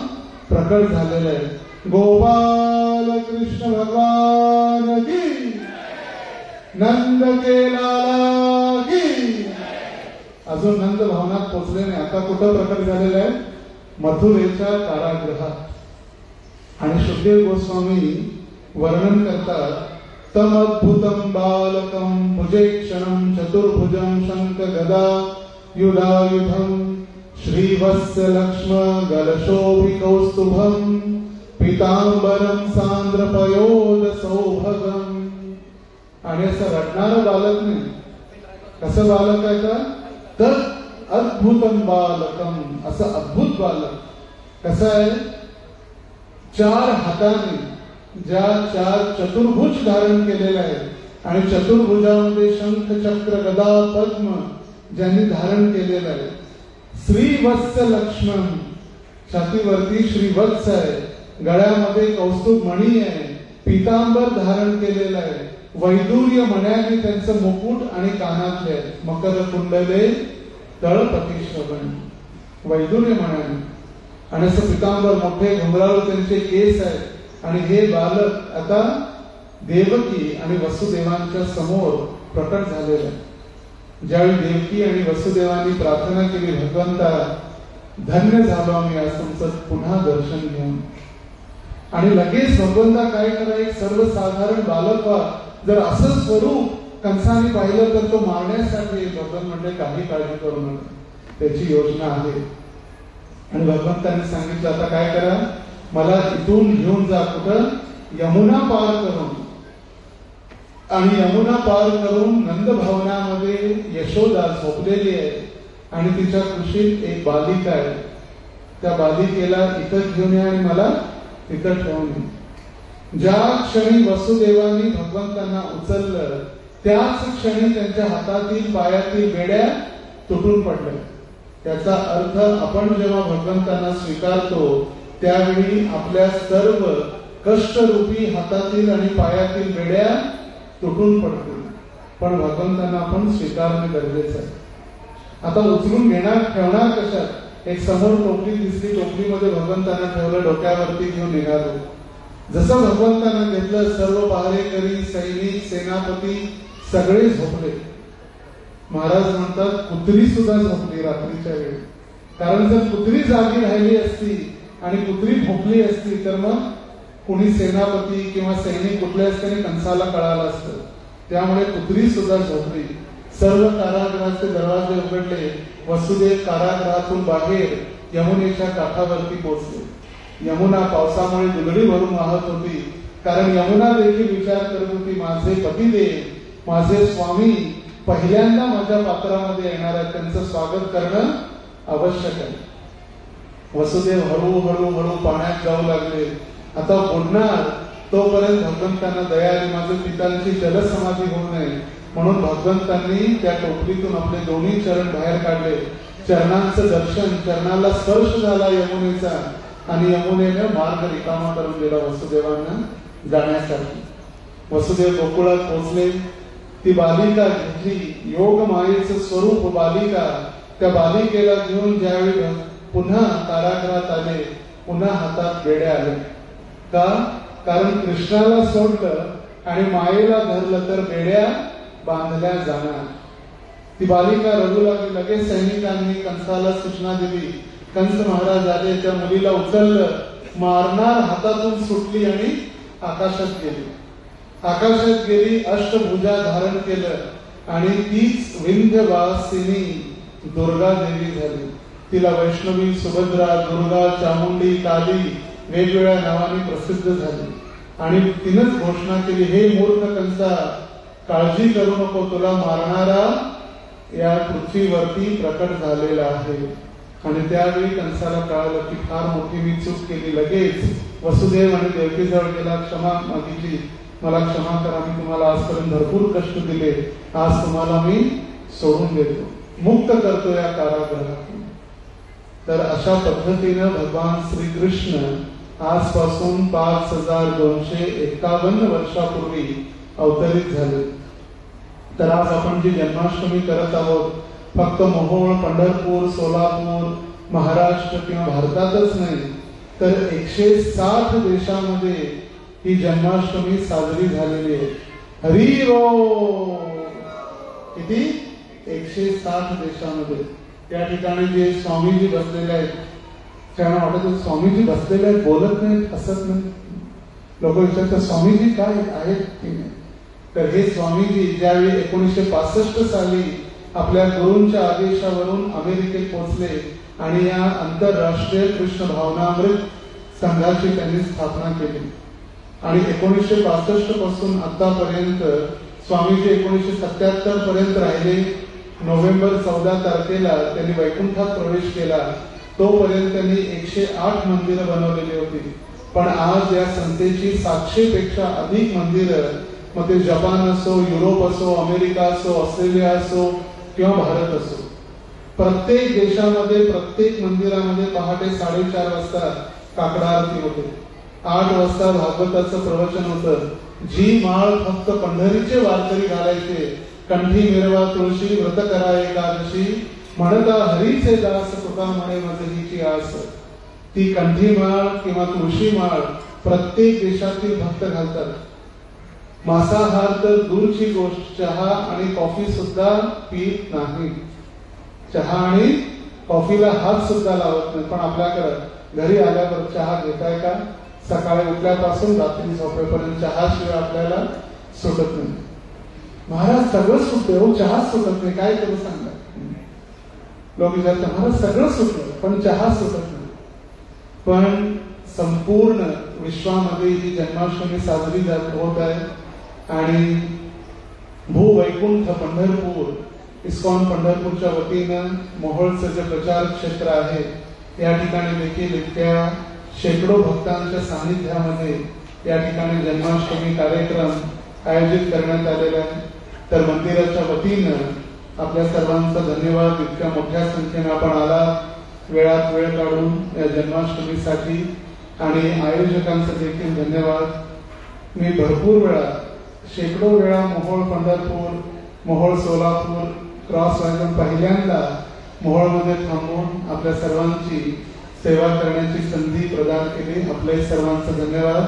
प्रकट झालेले आहेत. गोपाल कृष्ण भगवान की. नंद केला की. अजून नंद भवनात पोचले नाही. आता कुठं प्रकट झालेलं आहे? मथुरेच्या कारागृहात. आणि शुकदेव गोस्वामी वर्णन करतात, तम अद्भुतम बालकम भुजेक्षणम चतुर्भुजम शंख गदा युधायुधम श्रीवत्स लक्ष्म गलशोभिकौस्तुभम पीतांबरम सांद्रपयोद सौभगम. आणि असं रडणारं बालक नाही. कसं बालक आहे का? तर अद्भुतम बालकम, असं अद्भुत बालक कसं आहे? 4 हाताने ज्या 4 चतुर्भुज धारण केलेला आहे आणि चतुर्भुजामध्ये शंख चक्र गदा पद्म ज्यांनी धारण केलेलं आहे. श्रीवत्स लक्ष्मण, छातीवरती श्रीवत्स आहे, गळ्यामध्ये कौस्तुभ मणी आहे, पीतांबर धारण केलेलं आहे, वैदूर्य मण्याने त्यांचं मुकुट आणि कानातले आहे, मकर कुंडले तळपती श्रवण, वैदूर्य मण्याने. आणि असं पीतांबर मोठे घुंगराळू त्यांचे केस आहेत. आणि हे बालक आता देवकी आणि वसुदेवांच्या समोर प्रकट झालेलं आहे. ज्यावेळी देवकी आणि वसुदेवांनी प्रार्थना केली, भगवंता धन्य झालो आम्ही आज तुमचं पुन्हा दर्शन घेऊन. आणि लगेच भगवंता काय करा, एक सर्वसाधारण बालक व्हा. जर असं स्वरूप कंसाने पाहिलं तर तो मारण्यासाठी भगवान म्हणले काही काळजी करू नका, त्याची योजना आहे. आणि भगवंतांनी सांगितलं आता काय करा, मला इथून घेऊन जा. कुठं? यमुना पार करून. आणि यमुना पार करून नंद भवनामध्ये यशोदा झोपलेली आहे आणि तिच्या कुशीत एक बालिका आहे. त्या बालिकेला इथं घेऊन या आणि मला तिथं ठेवून ये. ज्या क्षणी वसुदेवांनी भगवंतांना उचललं त्याच क्षणी त्यांच्या हातातील पायातील बेड्या तुटून पडल्या. त्याचा अर्थ आपण जेव्हा भगवंतांना स्वीकारतो त्यावेळी आपल्या सर्व कष्टरूपी हातातील आणि पायातील बेड्या तुटून पडतील. पण भगवंतांना आपण स्वीकारणं गरजेचं आहे. आता उचलून घेणार ठेवणार कशात? एक समोर टोपली दिसली, टोपलीमध्ये भगवंतांना ठेवलं, डोक्यावरती घेऊन निघालो. जसं भगवंतांना घेतलं सर्व पहारेकरी, सैनिक, सेनापती सगळे झोपले. महाराज म्हणतात कुत्री सुद्धा झोपली रात्रीच्या वेळी. कारण जर कुत्री जागी राहिली असती आणि कुत्री भोपली असती तर मग कुणी सेनापती किंवा सैनिक कुठले असते कंसाला कळालं असतं. त्यामुळे कुत्री सुद्धा झोपली. सर्व कारागृहाचे दरवाजे उघडले. वसुदेव कारागृहातून बाहेर यमुनेच्या काठावरती पोहोचले. यमुना पावसामुळे दुलडी भरून वाहत होती. कारण यमुना देखील विचार करत होती माझे पतिदेव, माझे स्वामी पहिल्यांदा माझ्या पात्रामध्ये येणार आहेत, त्यांचं स्वागत करणं आवश्यक आहे. वसुदेव हळूहळू हळू पाण्यात जाऊ लागले. आता बुडणार तोपर्यंत भगवंतांना दया आली, माझ्या पितांची जलसमाधी होऊ नये म्हणून भगवंतांनी त्या टोपलीतून आपले दोन्ही चरण बाहेर काढले. चरणांचं दर्शन, चरणाला स्पर्श झाला यमुनेचा आणि यमुनेने मार्ग रिकामा करून दिला वसुदेवांना जाण्यासाठी. वसुदेव गोकुळात पोहोचले. ती बालिका घेतली, योग मायेचं स्वरूप बालिका. त्या बालिकेला घेऊन ज्यावेळी पुन्हा कारागृहात आले, पुन्हा हातात बेड्या आले. का? कारण कृष्णाला सोडलं आणि मायेला धरलं तर बेड्या बांधल्या जाणार. ती बालिका रडू लागली. लगेच सैनिकांनी कंसाला सूचना दिली. कंस महाराज आले, त्या मुलीला उचललं, मारणार हातातून सुटली आणि आकाशात गेली. आकाशात गेली, अष्टभुजा धारण केलं आणि तीच विंध्यवासिनी दुर्गा देवी झाली. तिला वैष्णवी, सुभद्रा, दुर्गा, चामुंडी, काली वेगवेगळ्या नावाने प्रसिद्ध झाली. आणि तिनंच घोषणा केली, हे मूर्ख कंसा, काळजी करू नको, तुला मारणारा या पृथ्वीवरती प्रकट झालेला आहे. आणि त्यावेळी कंसाला कळालं की फार मोठी मी चूक केली. लगेच वसुदेव आणि देवकीजवळ गेला, क्षमा मागितली, मला क्षमा करा, मी तुम्हाला आजपर्यंत भरपूर कष्ट दिले, आज तुम्हाला मी सोडून देतो, मुक्त करतो या कारागृहातून. तर अशा पद्धतीनं भगवान श्रीकृष्ण आजपासून 5251 वर्षापूर्वी अवतरित झाले. तर आज आपण जी जन्माष्टमी करत आहोत, फक्त मोहोळ, पंढरपूर, सोलापूर, महाराष्ट्र किंवा भारतातच नाही तर 160 देशामध्ये ही जन्माष्टमी साजरी झालेली आहे. हरी बोल. किती 160 देशामध्ये. या ठिकाणी जे स्वामीजी बसलेले आहेत त्यांना वाटत स्वामीजी बसलेले आहेत, बोलत नाहीत, हसत नाही. लोक विचारतात स्वामीजी काय आहेत की नाही. तर हे स्वामीजी ज्यावेळी 1965 साली आपल्या गुरूंच्या आदेशावरून अमेरिकेत पोहोचले आणि या आंतरराष्ट्रीय कृष्ण भावनामृत संघाची त्यांनी स्थापना केली. आणि 1965 पासून आतापर्यंत स्वामीजी 1977 पर्यंत राहिले. नोव्हेंबर 14 तारखेला त्यांनी वैकुंठात प्रवेश केला. तोपर्यंत त्यांनी 108 मंदिरं बनवलेली होती. पण आज या संस्थेची 700 पेक्षा अधिक मंदिरं, मग ते जपान असो, युरोप असो, अमेरिका असो, ऑस्ट्रेलिया असो किंवा भारत असो, प्रत्येक देशामध्ये प्रत्येक मंदिरामध्ये पहाटे 4:30 वाजता काकडा आरती होते. 8 वाजता भागवताचं प्रवचन होतं. जी माळ फक्त पंढरीचे वारकरी घालायचे, कंठी मिरवा तुळशी व्रत करा एकादशी, म्हणता हरीचे दास तुका म्हणे मजलीची आस. ती कंठी माळ किंवा तुळशी माळ प्रत्येक देशातील भक्त घालतात. मांसाहार तर दूरची गोष्ट, चहा आणि कॉफी सुद्धा पीत नाही. चहा आणि कॉफीला हात सुद्धा लावत नाही. पण आपल्याकडे घरी आल्यावर चहा घेताय का? सकाळी उठल्यापासून रात्री झोपेपर्यंत चहाशिवाय आपल्याला सुटत नाही. महाराज सगळं सुटते हो, चहा सुटत नाही, काय करू सांगा. लोक विचारतात महाराज सगळं सुटलं पण चहा सुटत नाही. पण संपूर्ण विश्वामध्ये ही जन्माष्टमी साजरी होत आहे. आणि भूवैकुंठ पंढरपूर इस्कॉन पंढरपूरच्या वतीनं मोहोळचं जे प्रचार क्षेत्र आहे या ठिकाणी देखील इतक्या शेकडो भक्तांच्या सानिध्यामध्ये या ठिकाणी जन्माष्टमी कार्यक्रम आयोजित करण्यात आलेला आहे. तर मंदिराच्या वतीनं आपल्या सर्वांचा धन्यवाद. इतक्या मोठ्या संख्येने आपण आला, वेळात वेळ काढून या जन्माष्टमीसाठी. आणि आयोजकांचा देखील धन्यवाद. मी भरपूर वेळा, शेकडो वेळा मोहोळ पंढरपूर, मोहोळ सोलापूर क्रॉस व्हायला पहिल्यांदा मोहोळमध्ये थांबून आपल्या सर्वांची सेवा करण्याची संधी प्रदान केली. आपल्याही सर्वांचा धन्यवाद.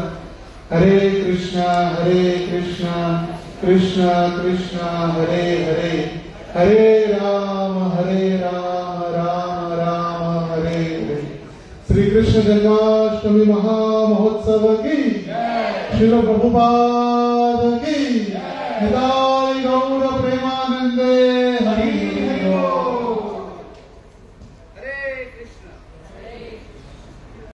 हरे कृष्णा कृष्ण कृष्ण हरे हरे, हरे राम राम राम हरे हरे. श्री कृष्ण जन्माष्टमी महामहोत्सव की, श्रील प्रभुपाद की.